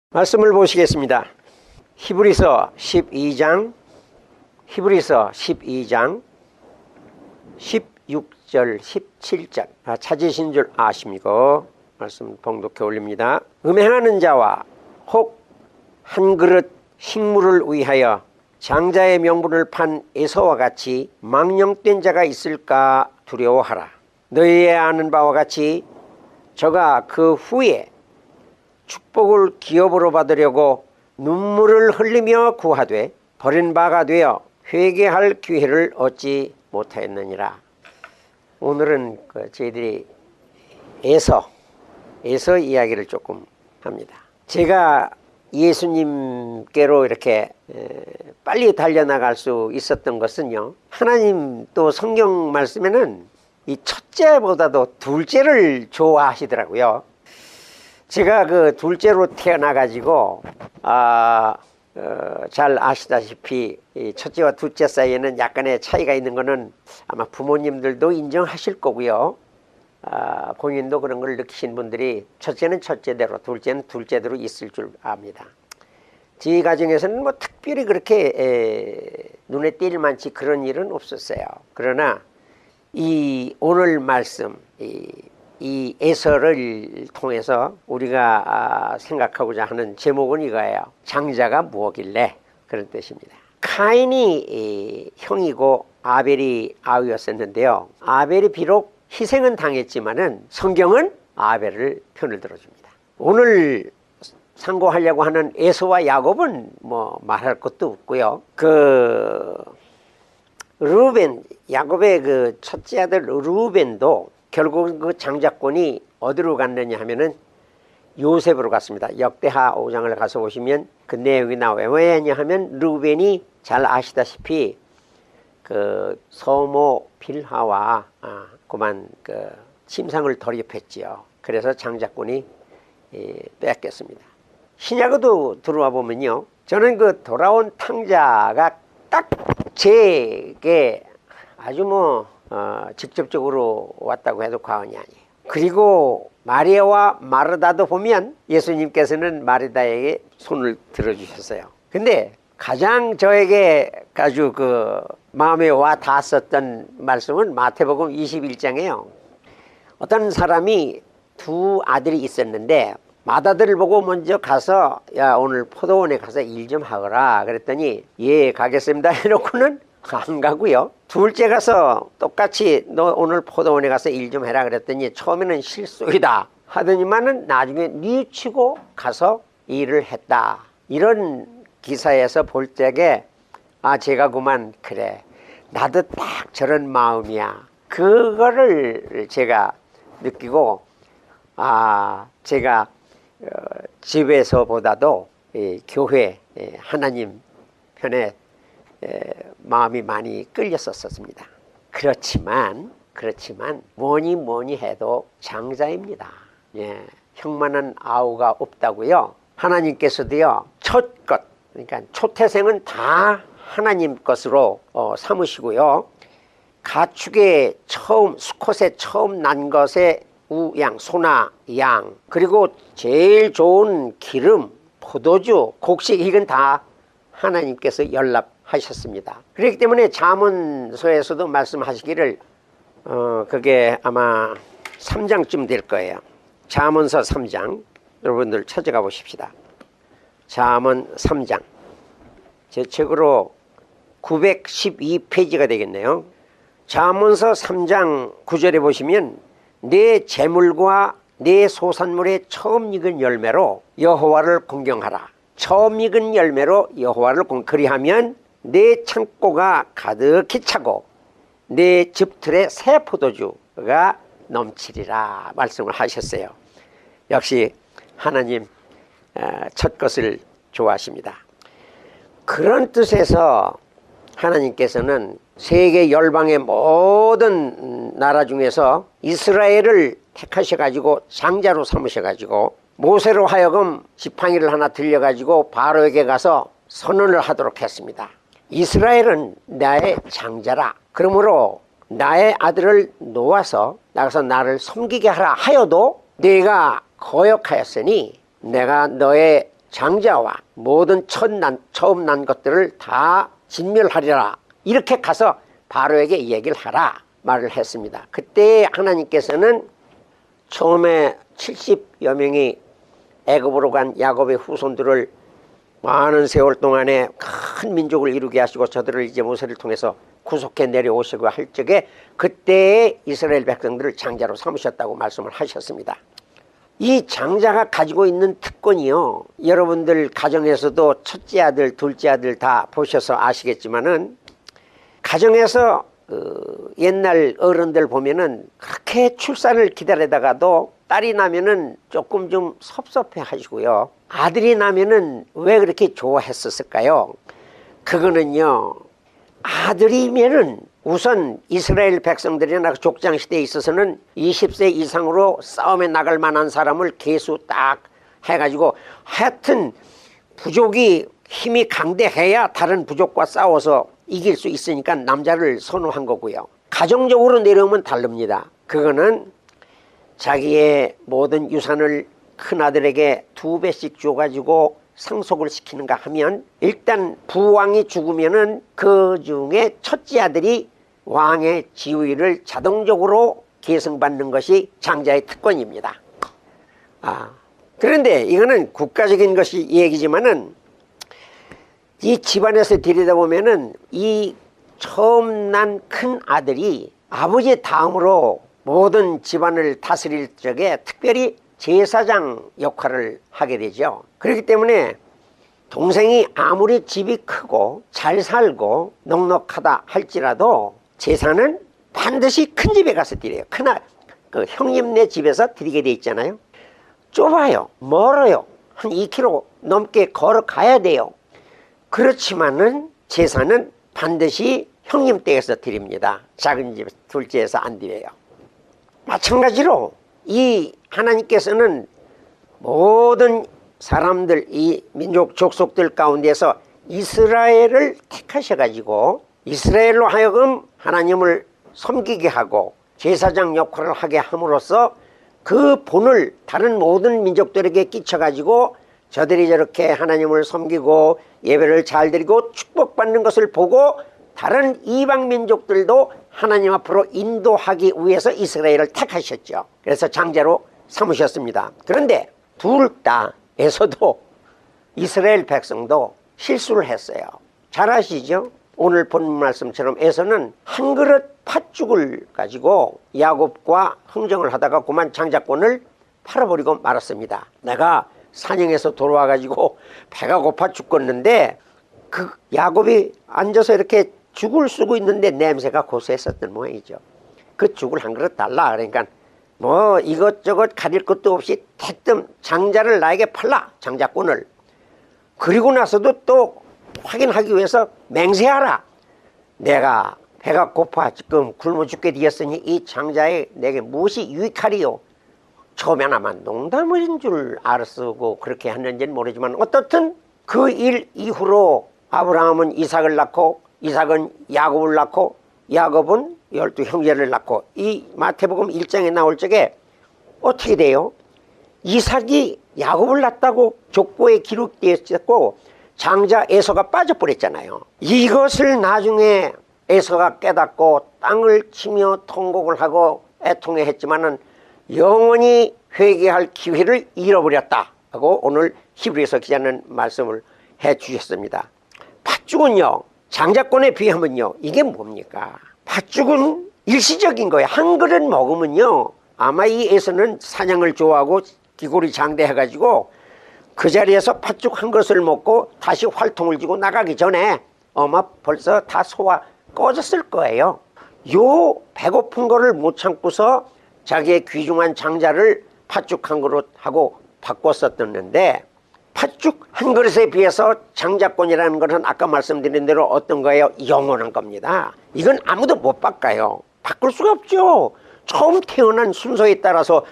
말씀을 보시겠습니다. 히브리서 12장 16절 17절 찾으신 줄 아십니까? 말씀 봉독해 올립니다. 음행하는 자와 혹 한 그릇 식물을 위하여 장자의 명분을 판 에서와 같이 망령된 자가 있을까 두려워하라. 너희의 아는 바와 같이 저가 그 후에 축복을 기업으로 받으려고 눈물을 흘리며 구하되 버린 바가 되어 회개할 기회를 얻지 못하였느니라. 오늘은 저희들이 에서 이야기를 조금 합니다. 제가 예수님께로 이렇게 빨리 달려나갈 수 있었던 것은요, 하나님 또 성경 말씀에는 이 첫째보다도 둘째를 좋아하시더라고요. 제가 그 둘째로 태어나가지고 잘 아시다시피 이 첫째와 둘째 사이에는 약간의 차이가 있는 거는 아마 부모님들도 인정하실 거고요. 본인도 그런 걸 느끼신 분들이 첫째는 첫째대로 둘째는 둘째대로 있을 줄 압니다. 저희 가정에서는 뭐 특별히 그렇게 눈에 띌 만치 그런 일은 없었어요. 그러나 이 오늘 말씀 이 에서를 통해서 우리가 생각하고자 하는 제목은 이거예요. 장자가 무엇길래, 그런 뜻입니다. 카인이 형이고 아벨이 아우였었는데요. 아벨이 비록 희생은 당했지만은 성경은 아벨을 편을 들어줍니다. 오늘 상고하려고 하는 에서와 야곱은 뭐 말할 것도 없고요. 르우벤, 야곱의 그 첫째 아들 르우벤도 결국 그 장자권이 어디로 갔느냐 하면은 요셉으로 갔습니다. 역대하 5장을 가서 보시면 그 내용이 나와요. 왜냐 하면 르우벤이 잘 아시다시피 그 서모 빌하와 그만 그 침상을 돌입했지요. 그래서 장자권이 뺏겼습니다. 신약에도 들어와 보면요, 저는 그 돌아온 탕자가 딱 제게 아주 직접적으로 왔다고 해도 과언이 아니에요. 그리고 마리아와 마르다도 보면 예수님께서는 마르다에게 손을 들어주셨어요. 근데 가장 저에게 아주 마음에 와 닿았었던 말씀은 마태복음 21장이에요. 어떤 사람이 두 아들이 있었는데 맏아들을 보고 먼저 가서 야 오늘 포도원에 가서 일 좀 하거라 그랬더니 예 가겠습니다 해놓고는 안 가고요. 둘째 가서 똑같이 너 오늘 포도원에 가서 일 좀 해라 그랬더니 처음에는 실소이다 하더니만은 나중에 뉘우치고 가서 일을 했다. 이런 기사에서 볼 적에 제가 그만 그래 나도 딱 저런 마음이야. 그거를 제가 느끼고 제가 집에서보다도 교회 하나님 편에 마음이 많이 끌렸었습니다. 그렇지만 뭐니 해도 장자입니다. 형만한 아우가 없다고요. 하나님께서도요 첫 것 그러니까 초태생은 다 하나님 것으로 삼으시고요. 가축의 수컷의 처음 난 것의 우양, 소나 양, 그리고 제일 좋은 기름, 포도주, 곡식 이건 다 하나님께서 연락하셨습니다. 그렇기 때문에 잠언서에서도 말씀하시기를 그게 아마 3장쯤 될 거예요. 잠언서 3장 여러분들 찾아가 보십시다. 잠언 3장 제 책으로 912페이지가 되겠네요. 잠언서 3장 9절에 보시면 내 재물과 내 소산물의 처음 익은 열매로 여호와를 공경하라. 처음 익은 열매로 여호와를 그리하면 내 창고가 가득히 차고 내 즙틀에 새 포도주가 넘치리라 말씀을 하셨어요. 역시 하나님 첫 것을 좋아하십니다. 그런 뜻에서 하나님께서는 세계 열방의 모든 나라 중에서 이스라엘을 택하셔가지고 장자로 삼으셔가지고 모세로 하여금 지팡이를 하나 들려가지고 바로에게 가서 선언을 하도록 했습니다. 이스라엘은 나의 장자라. 그러므로 나의 아들을 놓아서 나가서 나를 섬기게 하라 하여도 네가 거역하였으니 내가 너의 장자와 모든 처음 난 것들을 다 진멸하리라. 이렇게 가서 바로에게 얘기를 하라 말을 했습니다. 그때 하나님께서는 처음에 70여 명이 애굽으로 간 야곱의 후손들을 많은 세월 동안에 큰 민족을 이루게 하시고 저들을 이제 모세를 통해서 구속해 내려오시고 할 적에 그때의 이스라엘 백성들을 장자로 삼으셨다고 말씀을 하셨습니다. 이 장자가 가지고 있는 특권이요, 여러분들 가정에서도 첫째 아들 둘째 아들 다 보셔서 아시겠지만은 가정에서 옛날 어른들 보면은 그렇게 출산을 기다리다가도 딸이 나면은 조금 좀 섭섭해 하시고요, 아들이 나면은 왜 그렇게 좋아했었을까요? 그거는요, 아들이면은 우선 이스라엘 백성들이나 족장시대에 있어서는 20세 이상으로 싸움에 나갈 만한 사람을 계수 딱 해가지고 하여튼 부족이 힘이 강대해야 다른 부족과 싸워서 이길 수 있으니까 남자를 선호한 거고요. 가정적으로 내려오면 다릅니다. 그거는 자기의 모든 유산을 큰아들에게 2배씩 줘가지고 상속을 시키는가 하면 일단 부왕이 죽으면은 그 중에 첫째 아들이 왕의 지위를 자동적으로 계승받는 것이 장자의 특권입니다. 그런데 이거는 국가적인 것이 얘기지만은 이 집안에서 들여다보면은 이 처음 난 큰 아들이 아버지 다음으로 모든 집안을 다스릴 적에 특별히 제사장 역할을 하게 되죠. 그렇기 때문에 동생이 아무리 집이 크고 잘 살고 넉넉하다 할지라도 제사는 반드시 큰 집에 가서 드려요. 그 형님네 집에서 드리게 돼 있잖아요. 좁아요, 멀어요, 한 2km 넘게 걸어가야 돼요. 그렇지만은 제사는 반드시 형님 댁에서 드립니다. 작은 집 둘째에서 안 드려요. 마찬가지로 이 하나님께서는 모든 사람들, 이 민족 족속들 가운데서 이스라엘을 택하셔가지고 이스라엘로 하여금 하나님을 섬기게 하고 제사장 역할을 하게 함으로써 그 본을 다른 모든 민족들에게 끼쳐가지고 저들이 저렇게 하나님을 섬기고 예배를 잘 드리고 축복받는 것을 보고 다른 이방 민족들도 하나님 앞으로 인도하기 위해서 이스라엘을 택하셨죠. 그래서 장자로 삼으셨습니다. 그런데 둘 다 에서도 이스라엘 백성도 실수를 했어요. 잘 아시죠? 오늘 본 말씀처럼 에서는 한 그릇 팥죽을 가지고 야곱과 흥정을 하다가 그만 장자권을 팔아버리고 말았습니다. 내가 사냥해서 돌아와가지고 배가 고파 죽겠는데 그 야곱이 앉아서 이렇게 죽을 쓰고 있는데 냄새가 고소했었던 모양이죠. 그 죽을 한 그릇 달라. 그러니까 뭐 이것저것 가릴 것도 없이 대뜸 장자를 나에게 팔라. 장자권을. 그리고 나서도 또 확인하기 위해서 맹세하라. 내가 배가 고파 지금 굶어 죽게 되었으니 이 장자에 내게 무엇이 유익하리요. 처음에는 아마 농담인 줄 알았고 그렇게 했는지는 모르지만 어떻든 그 일 이후로 아브라함은 이삭을 낳고 이삭은 야곱을 낳고 야곱은 12 형제를 낳고 이 마태복음 1장에 나올 적에 어떻게 돼요? 이삭이 야곱을 낳았다고 족보에 기록되어 있었고 장자 에서가 빠져버렸잖아요. 이것을 나중에 에서가 깨닫고 땅을 치며 통곡을 하고 애통해 했지만은 영원히 회개할 기회를 잃어버렸다 하고 오늘 히브리서 기자는 말씀을 해 주셨습니다. 팥죽은요 장자권에 비하면요 이게 뭡니까? 팥죽은 일시적인 거예요. 한 그릇 먹으면요 아마 이 에서는 사냥을 좋아하고 기골이 장대해가지고 그 자리에서 팥죽 한 것을 먹고 다시 활통을 쥐고 나가기 전에 아마 벌써 다 소화 꺼졌을 거예요. 요 배고픈 거를 못 참고서 자기의 귀중한 장자를 팥죽 한 그릇하고 바꿨었는데 팥죽 한 그릇에 비해서 장자권이라는 것은 아까 말씀드린 대로 어떤 거예요? 영원한 겁니다. 이건 아무도 못 바꿔요. 바꿀 수가 없죠. 처음 태어난 순서에 따라서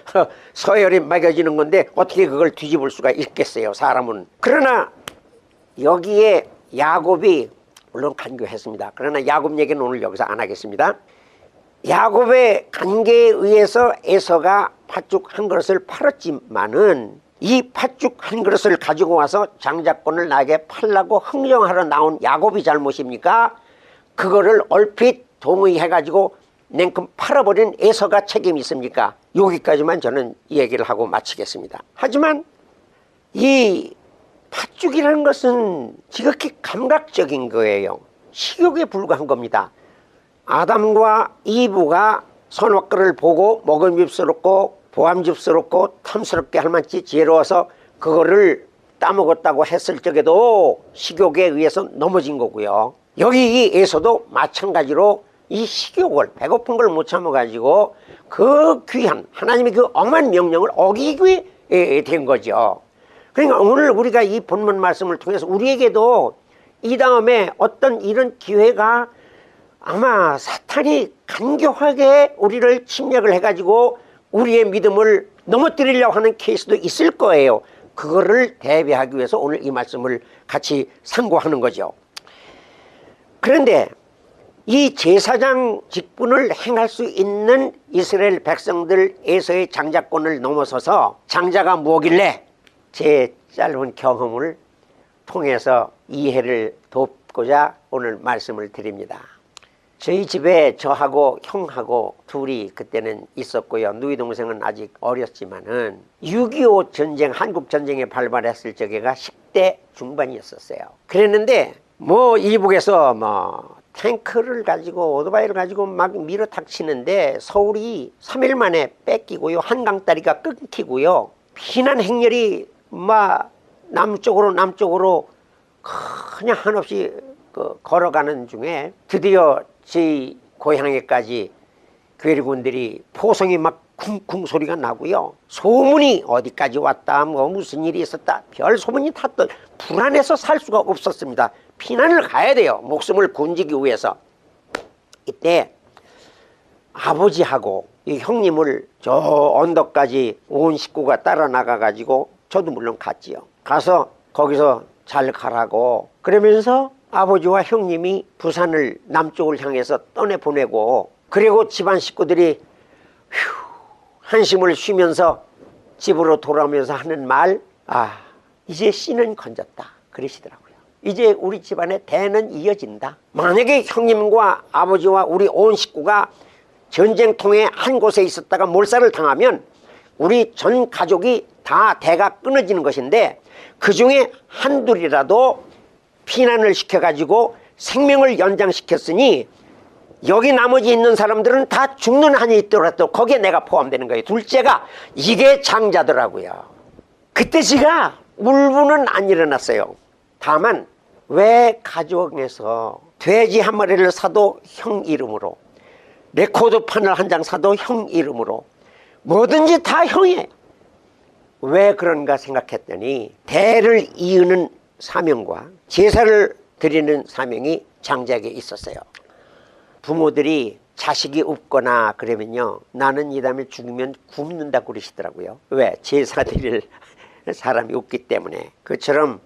서열이 매겨지는 건데 어떻게 그걸 뒤집을 수가 있겠어요, 사람은. 그러나 여기에 야곱이 물론 간교했습니다. 그러나 야곱 얘기는 오늘 여기서 안 하겠습니다. 야곱의 간계에 의해서 에서가 팥죽 한 그릇을 팔았지만은 이 팥죽 한 그릇을 가지고 와서 장자권을 나에게 팔라고 흥정하러 나온 야곱이 잘못입니까? 그거를 얼핏 동의해가지고 냉큼 팔아버린 에서가 책임이 있습니까? 여기까지만 저는 얘기를 하고 마치겠습니다. 하지만 이 팥죽이라는 것은 지극히 감각적인 거예요. 식욕에 불과한 겁니다. 아담과 이브가 선악과를 보고 먹음직스럽고 보암직스럽고 탐스럽게 할 만치 지혜로워서 그거를 따먹었다고 했을 적에도 식욕에 의해서 넘어진 거고요. 여기 이 에서도 마찬가지로 이 식욕을 배고픈 걸 못 참아가지고 그 귀한 하나님의 그 엄한 명령을 어기게 된 거죠. 그러니까 오늘 우리가 이 본문 말씀을 통해서 우리에게도 이 다음에 어떤 이런 기회가 아마 사탄이 간교하게 우리를 침략을 해가지고 우리의 믿음을 넘어뜨리려고 하는 케이스도 있을 거예요. 그거를 대비하기 위해서 오늘 이 말씀을 같이 상고하는 거죠. 그런데 이 제사장 직분을 행할 수 있는 이스라엘 백성들에서의 장자권을 넘어서서 장자가 뭐길래 제 짧은 경험을 통해서 이해를 돕고자 오늘 말씀을 드립니다. 저희 집에 저하고 형하고 둘이 그때는 있었고요. 누이 동생은 아직 어렸지만은 6.25 전쟁, 한국 전쟁에 발발했을 적에가 10대 중반이었었어요. 그랬는데 뭐 이북에서 뭐 탱크를 가지고 오토바이를 가지고 막 밀어닥치는데 서울이 3일 만에 뺏기고요. 한강다리가 끊기고요. 피난 행렬이 막 남쪽으로 그냥 한없이 걸어가는 중에 드디어 제 고향에까지 괴뢰군들이 포성이 막 쿵쿵 소리가 나고요. 소문이 어디까지 왔다, 뭐 무슨 일이 있었다, 별 소문이 탔던 불안해서 살 수가 없었습니다. 피난을 가야 돼요. 목숨을 건지기 위해서. 이때 아버지하고 이 형님을 저 언덕까지 온 식구가 따라 나가가지고 저도 물론 갔지요. 가서 거기서 잘 가라고 그러면서 아버지와 형님이 부산을 남쪽을 향해서 떠내보내고, 그리고 집안 식구들이 한숨을 쉬면서 집으로 돌아오면서 하는 말, 이제 씨는 건졌다 그러시더라고요. 이제 우리 집안의 대는 이어진다. 만약에 형님과 아버지와 우리 온 식구가 전쟁통에 한 곳에 있었다가 몰살을 당하면 우리 전 가족이 다 대가 끊어지는 것인데, 그 중에 한둘이라도 피난을 시켜가지고 생명을 연장시켰으니 여기 나머지 있는 사람들은 다 죽는 한이 있더라도 거기에 내가 포함되는 거예요. 둘째가 이게 장자더라고요. 그때 제가 울분은 안 일어났어요. 다만 왜 가족에서 돼지 한 마리를 사도 형 이름으로, 레코드판을 한 장 사도 형 이름으로, 뭐든지 다 형이에요. 왜 그런가 생각했더니 대를 이으는 사명과 제사를 드리는 사명이 장자에게 있었어요. 부모들이 자식이 없거나 그러면요, 나는 이 다음에 죽으면 굶는다고 그러시더라고요. 왜? 제사 드릴 사람이 없기 때문에. 그처럼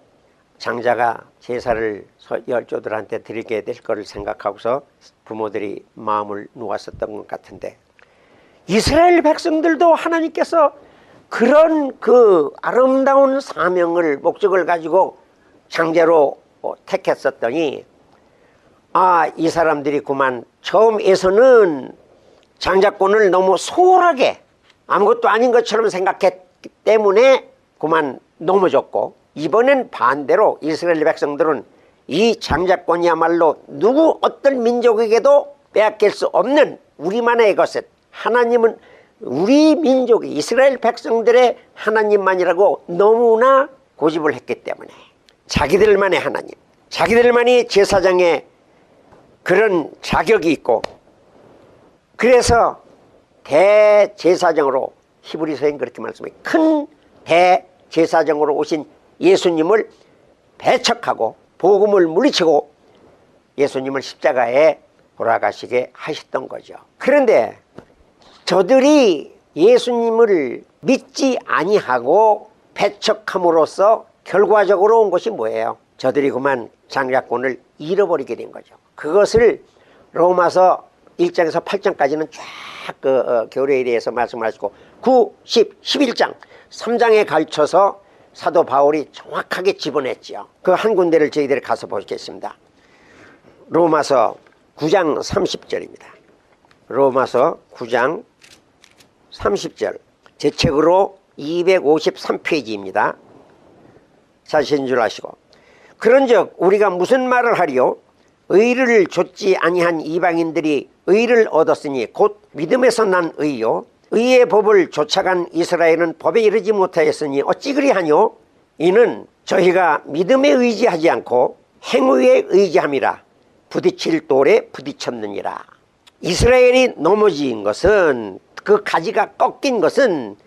장자가 제사를 열조들한테 드리게 될 거를 생각하고서 부모들이 마음을 놓았었던 것 같은데, 이스라엘 백성들도 하나님께서 그런 그 아름다운 사명을, 목적을 가지고 장자로 택했었더니, 이 사람들이 그만 처음에서는 장자권을 너무 소홀하게 아무것도 아닌 것처럼 생각했기 때문에 그만 넘어졌고, 이번엔 반대로 이스라엘 백성들은 이 장자권이야말로 누구 어떤 민족에게도 빼앗길 수 없는 우리만의 것을, 하나님은 우리 민족이 이스라엘 백성들의 하나님만이라고 너무나 고집을 했기 때문에 자기들만의 하나님, 자기들만이 제사장의 그런 자격이 있고, 그래서 대제사장으로, 히브리서엔 그렇게 말씀해요. 큰 대제사장으로 오신 예수님을 배척하고 복음을 물리치고 예수님을 십자가에 돌아가시게 하셨던 거죠. 그런데 저들이 예수님을 믿지 아니하고 배척함으로써 결과적으로 온 것이 뭐예요? 저들이 그만 장자권을 잃어버리게 된 거죠. 그것을 로마서 1장에서 8장까지는 쫙 교회에 대해서 말씀하시고 9, 10, 11장 3장에 걸쳐서 사도 바울이 정확하게 집어냈죠. 그 한 군데를 저희들이 가서 보겠습니다. 로마서 9장 30절입니다. 로마서 9장 30절, 제 책으로 253페이지입니다. 자신 줄 아시고, 그런즉 우리가 무슨 말을 하리요? 의를 좇지 아니한 이방인들이 의를 얻었으니 곧 믿음에서 난 의요, 의의 법을 좇아간 이스라엘은 법에 이르지 못하였으니 어찌 그리하뇨? 이는 저희가 믿음에 의지하지 않고 행위에 의지함이라 부딪힐 돌에 부딪혔느니라. 이스라엘이 넘어진 것은, 그 가지가 꺾인 것은,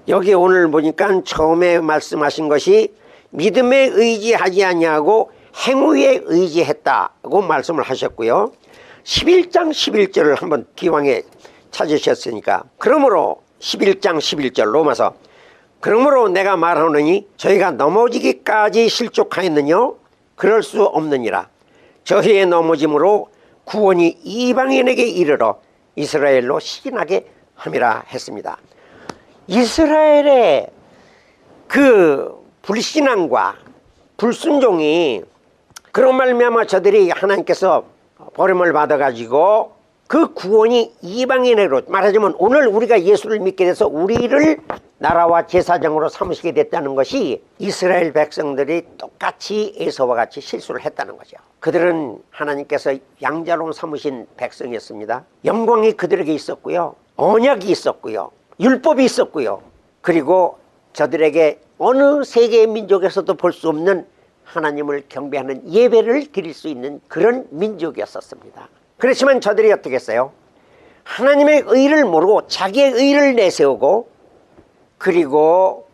여기 오늘 보니까 처음에 말씀하신 것이 믿음에 의지하지 아니하고 행위에 의지했다고 말씀을 하셨고요. 11장 11절을 한번 기왕에 찾으셨으니까, 그러므로 11장 11절 로마서, 그러므로 내가 말하노니 저희가 넘어지기까지 실족하였느뇨? 그럴 수 없느니라. 저희의 넘어짐으로 구원이 이방인에게 이르러 이스라엘로 시인하게 함이라 했습니다. 이스라엘의 그 불신앙과 불순종이, 그런 말미암아 저들이 하나님께서 버림을 받아가지고 그 구원이 이방인으로, 말하자면 오늘 우리가 예수를 믿게 돼서 우리를 나라와 제사장으로 삼으시게 됐다는 것이 이스라엘 백성들이 똑같이 에서와 같이 실수를 했다는 거죠. 그들은 하나님께서 양자로 삼으신 백성이었습니다. 영광이 그들에게 있었고요, 언약이 있었고요, 율법이 있었고요, 그리고 저들에게 어느 세계의 민족에서도 볼 수 없는 하나님을 경배하는 예배를 드릴 수 있는 그런 민족이었었습니다. 그렇지만 저들이 어떻게 했어요? 하나님의 의를 모르고 자기의 의를 내세우고, 그리고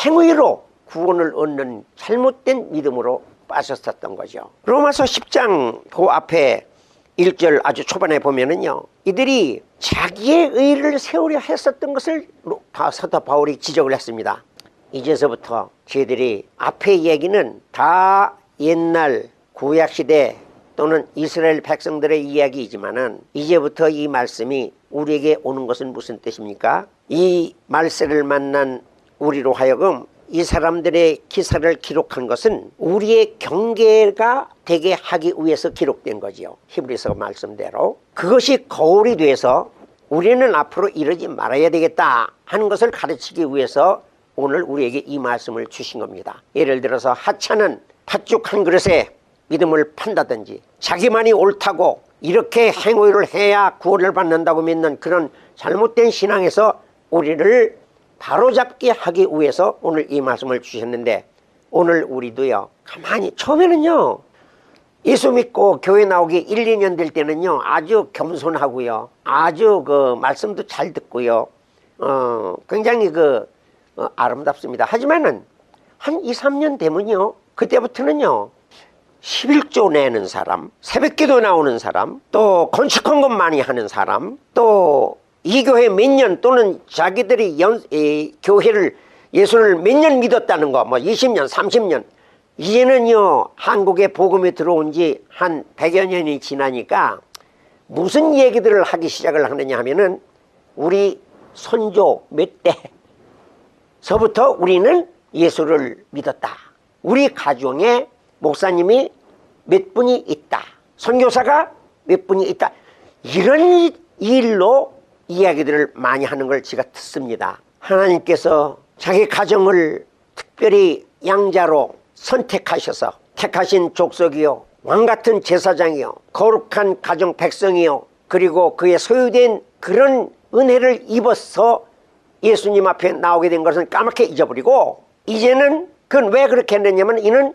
행위로 구원을 얻는 잘못된 믿음으로 빠졌었던 거죠. 로마서 10장 그 앞에 1절 아주 초반에 보면은요, 이들이 자기의 의를 세우려 했었던 것을 사도 바울이 지적을 했습니다. 이제서부터 저희들이 앞의 얘기는 다 옛날 구약시대 또는 이스라엘 백성들의 이야기이지만은 이제부터 이 말씀이 우리에게 오는 것은 무슨 뜻입니까? 이 말세를 만난 우리로 하여금 이 사람들의 기사를 기록한 것은 우리의 경계가 되게 하기 위해서 기록된 거지요. 히브리서 말씀대로. 그것이 거울이 돼서 우리는 앞으로 이러지 말아야 되겠다 하는 것을 가르치기 위해서 오늘 우리에게 이 말씀을 주신 겁니다. 예를 들어서 하찮은 팥죽 한 그릇에 믿음을 판다든지 자기만이 옳다고 이렇게 행위를 해야 구원을 받는다고 믿는 그런 잘못된 신앙에서 우리를 바로잡게 하기 위해서 오늘 이 말씀을 주셨는데, 오늘 우리도요, 가만히 처음에는요, 예수 믿고 교회 나오기 1, 2년 될 때는요, 아주 겸손하고요, 아주 그 말씀도 잘 듣고요, 굉장히 아름답습니다. 하지만은 한 2, 3년 되면요, 그때부터는요, 11조 내는 사람, 새벽기도 나오는 사람, 또 건축한 것 많이 하는 사람, 또 이 교회 몇 년 또는 자기들이 교회를 예수를 몇 년 믿었다는 거, 뭐 20년, 30년, 이제는요, 한국에 복음이 들어온 지 한 100여 년이 지나니까 무슨 얘기들을 하기 시작을 하느냐 하면은 우리 선조 몇 대서부터 우리는 예수를 믿었다. 우리 가정에 목사님이 몇 분이 있다. 선교사가 몇 분이 있다. 이런 일로 이야기들을 많이 하는 걸 제가 듣습니다. 하나님께서 자기 가정을 특별히 양자로 선택하셔서 택하신 족속이요, 왕같은 제사장이요, 거룩한 가정 백성이요, 그리고 그의 소유된 그런 은혜를 입어서 예수님 앞에 나오게 된 것은 까맣게 잊어버리고, 이제는 그건 왜 그렇게 했느냐면, 이는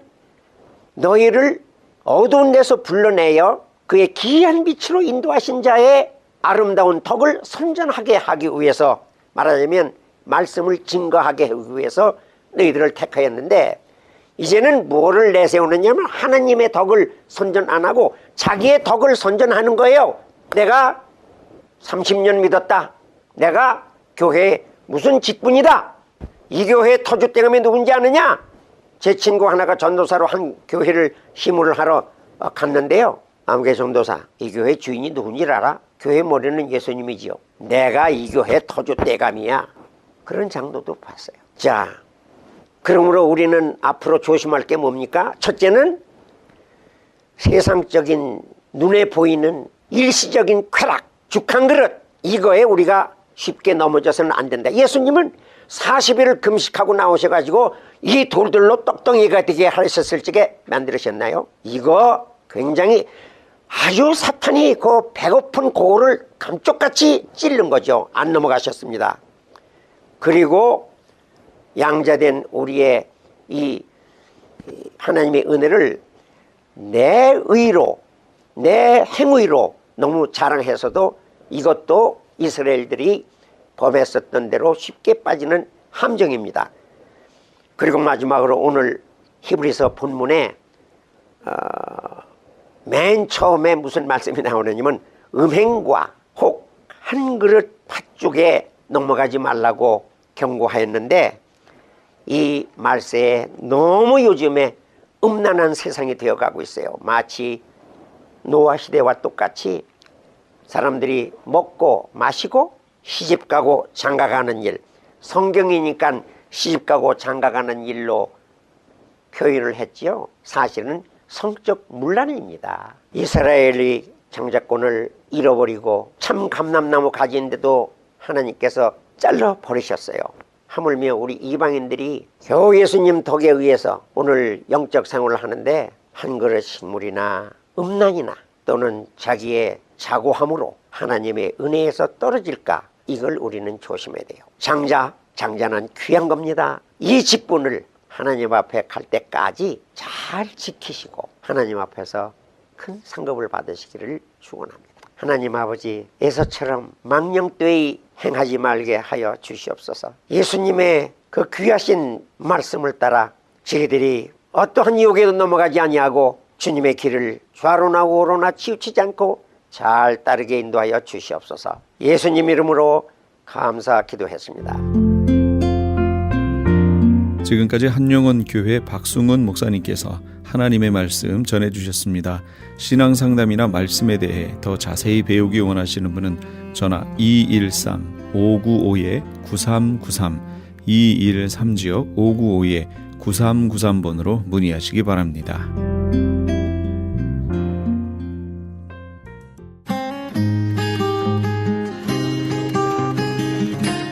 너희를 어두운 데서 불러내어 그의 기이한 빛으로 인도하신 자의 아름다운 덕을 선전하게 하기 위해서, 말하자면 말씀을 증거하게 하기 위해서 너희들을 택하였는데, 이제는 뭐를 내세우느냐면 하나님의 덕을 선전 안 하고 자기의 덕을 선전하는 거예요. 내가 30년 믿었다. 내가 교회에 무슨 직분이다. 이 교회의 터줏대감이 누군지 아느냐? 제 친구 하나가 전도사로 한 교회를 시무를 하러 갔는데요, 아무개 전도사, 이 교회 주인이 누군지 알아? 교회 머리는 예수님이지요. 내가 이 교회 터줏대감이야. 그런 장도도 봤어요. 자, 그러므로 우리는 앞으로 조심할 게 뭡니까? 첫째는 세상적인 눈에 보이는 일시적인 쾌락, 죽 한 그릇, 이거에 우리가 쉽게 넘어져서는 안 된다. 예수님은 40일을 금식하고 나오셔가지고 이 돌들로 떡덩이가 되게 하셨을 적에 만들으셨나요? 이거 굉장히 아주 사탄이 그 배고픈 고를 감쪽같이 찔른 거죠. 안 넘어가셨습니다. 그리고 양자된 우리의 이 하나님의 은혜를 내 의로, 내 행위로 너무 자랑해서도 이것도 이스라엘들이 범했었던 대로 쉽게 빠지는 함정입니다. 그리고 마지막으로 오늘 히브리서 본문에 맨 처음에 무슨 말씀이 나오느냐면, 음행과 혹 한 그릇 팥죽에 넘어가지 말라고 경고하였는데, 이 말세에 너무 요즘에 음란한 세상이 되어가고 있어요. 마치 노아 시대와 똑같이 사람들이 먹고 마시고 시집가고 장가가는 일, 성경이니까 시집가고 장가가는 일로 표현을 했지요. 사실은 성적 문란입니다. 이스라엘이 장자권을 잃어버리고 참 감람나무 가지인데도 하나님께서 잘라버리셨어요. 하물며 우리 이방인들이 겨우 예수님 덕에 의해서 오늘 영적 생활을 하는데, 한 그릇 식물이나 음란이나 또는 자기의 자고함으로 하나님의 은혜에서 떨어질까, 이걸 우리는 조심해야 돼요. 장자는 귀한 겁니다. 이 직분을 하나님 앞에 갈 때까지 잘 지키시고 하나님 앞에서 큰 상급을 받으시기를 축원합니다. 하나님 아버지, 에서처럼 망령되이 행하지 말게 하여 주시옵소서. 예수님의 그 귀하신 말씀을 따라 저희들이 어떠한 유혹에도 넘어가지 아니하고 주님의 길을 좌로나 우로나 치우치지 않고 잘 따르게 인도하여 주시옵소서. 예수님 이름으로 감사 기도했습니다. 지금까지 한용원 교회 박승훈 목사님께서 하나님의 말씀 전해주셨습니다. 신앙상담이나 말씀에 대해 더 자세히 배우기 원하시는 분은 전화 213-595-9393 213-595-9393번으로 문의하시기 바랍니다.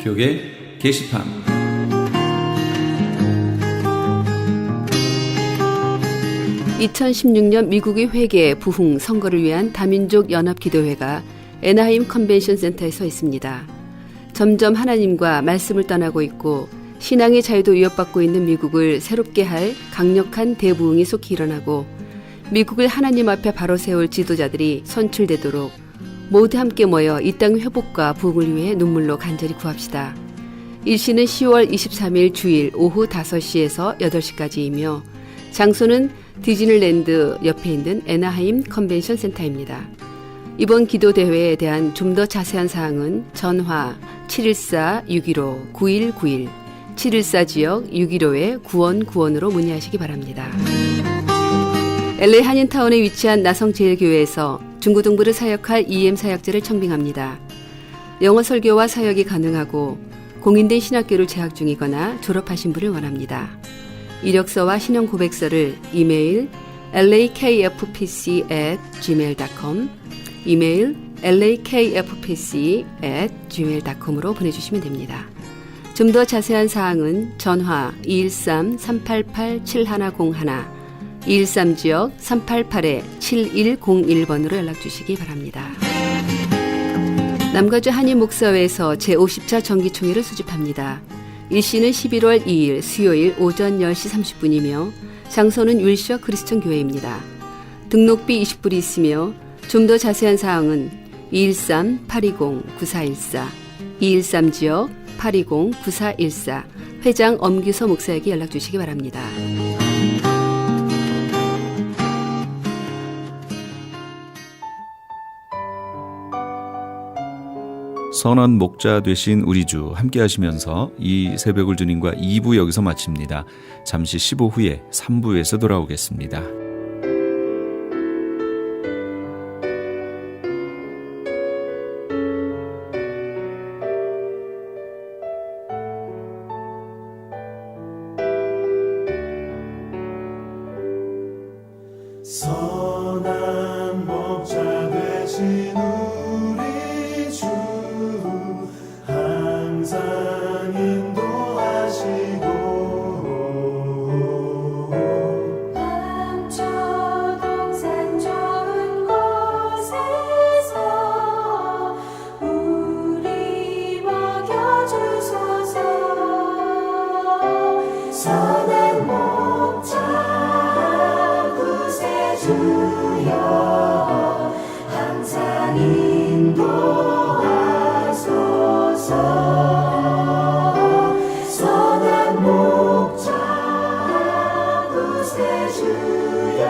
교계 게시판 (2016년) 미국의 회계 부흥 선거를 위한 다민족 연합기도회가 애나하임 컨벤션 센터에 서 있습니다. 점점 하나님과 말씀을 떠나고 있고 신앙의 자유도 위협받고 있는 미국을 새롭게 할 강력한 대부흥이 속히 일어나고 미국을 하나님 앞에 바로 세울 지도자들이 선출되도록 모두 함께 모여 이 땅의 회복과 부흥을 위해 눈물로 간절히 구합시다. 일시는 10월 23일 주일 오후 5시에서 8시까지이며 장소는 디즈니랜드 옆에 있는 애나하임 컨벤션 센터입니다. 이번 기도 대회에 대한 좀 더 자세한 사항은 전화 714-615-9191 714지역 615-9191으로 문의하시기 바랍니다. LA 한인타운에 위치한 나성제일교회에서 중고등부를 사역할 EM 사역자를 청빙합니다. 영어 설교와 사역이 가능하고 공인된 신학교를 재학 중이거나 졸업하신 분을 원합니다. 이력서와 신용 고백서를 이메일 lakfpc@gmail.com 이메일 lakfpc@gmail.com으로 보내주시면 됩니다. 좀 더 자세한 사항은 전화 213-388-7101 213지역 388-7101번으로 연락주시기 바랍니다. 남가주 한인목사회에서 제50차 정기총회를 수집합니다. 일시는 11월 2일 수요일 오전 10시 30분이며 장소는 윌셔 크리스천 교회입니다. 등록비 20불이 있으며 좀 더 자세한 사항은 213-820-9414 213지역 820-9414 회장 엄규서 목사에게 연락주시기 바랍니다. 선한 목자 되신 우리 주 함께 하시면서 이 새벽을 주님과 2부 여기서 마칩니다. 잠시 15 후에 3부에서 돌아오겠습니다. 선한 목자 되신 우리 주 항상 인도하시고 남초 동산 좋은 곳에서 우리 먹여주소서. 선한 목자 구세주여 항상 인도하소서. 선한 목자 구세주여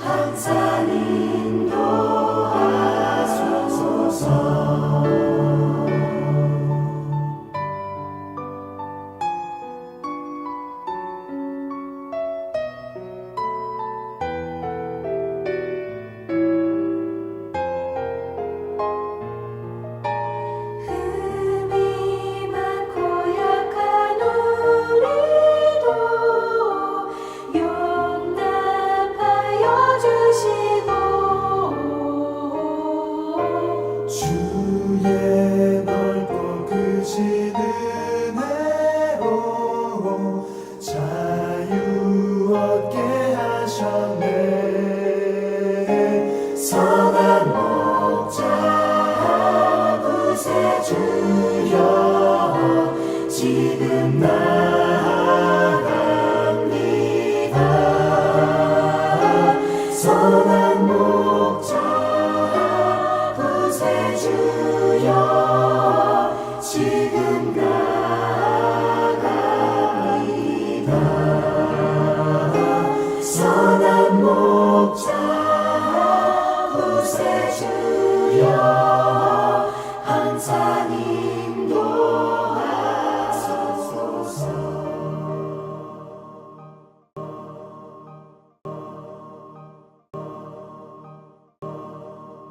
항상 인도하소서. 흠이 많고 약한 우리도 용납하여 주시고 주의 넓고 크신 은혜로 자유 얻게 하셨네. 선한 목자 구세주여 지금 나아갑니다. 선한 목자 구세주여 지금 나아갑니다. 선한 목자 구세주여 항상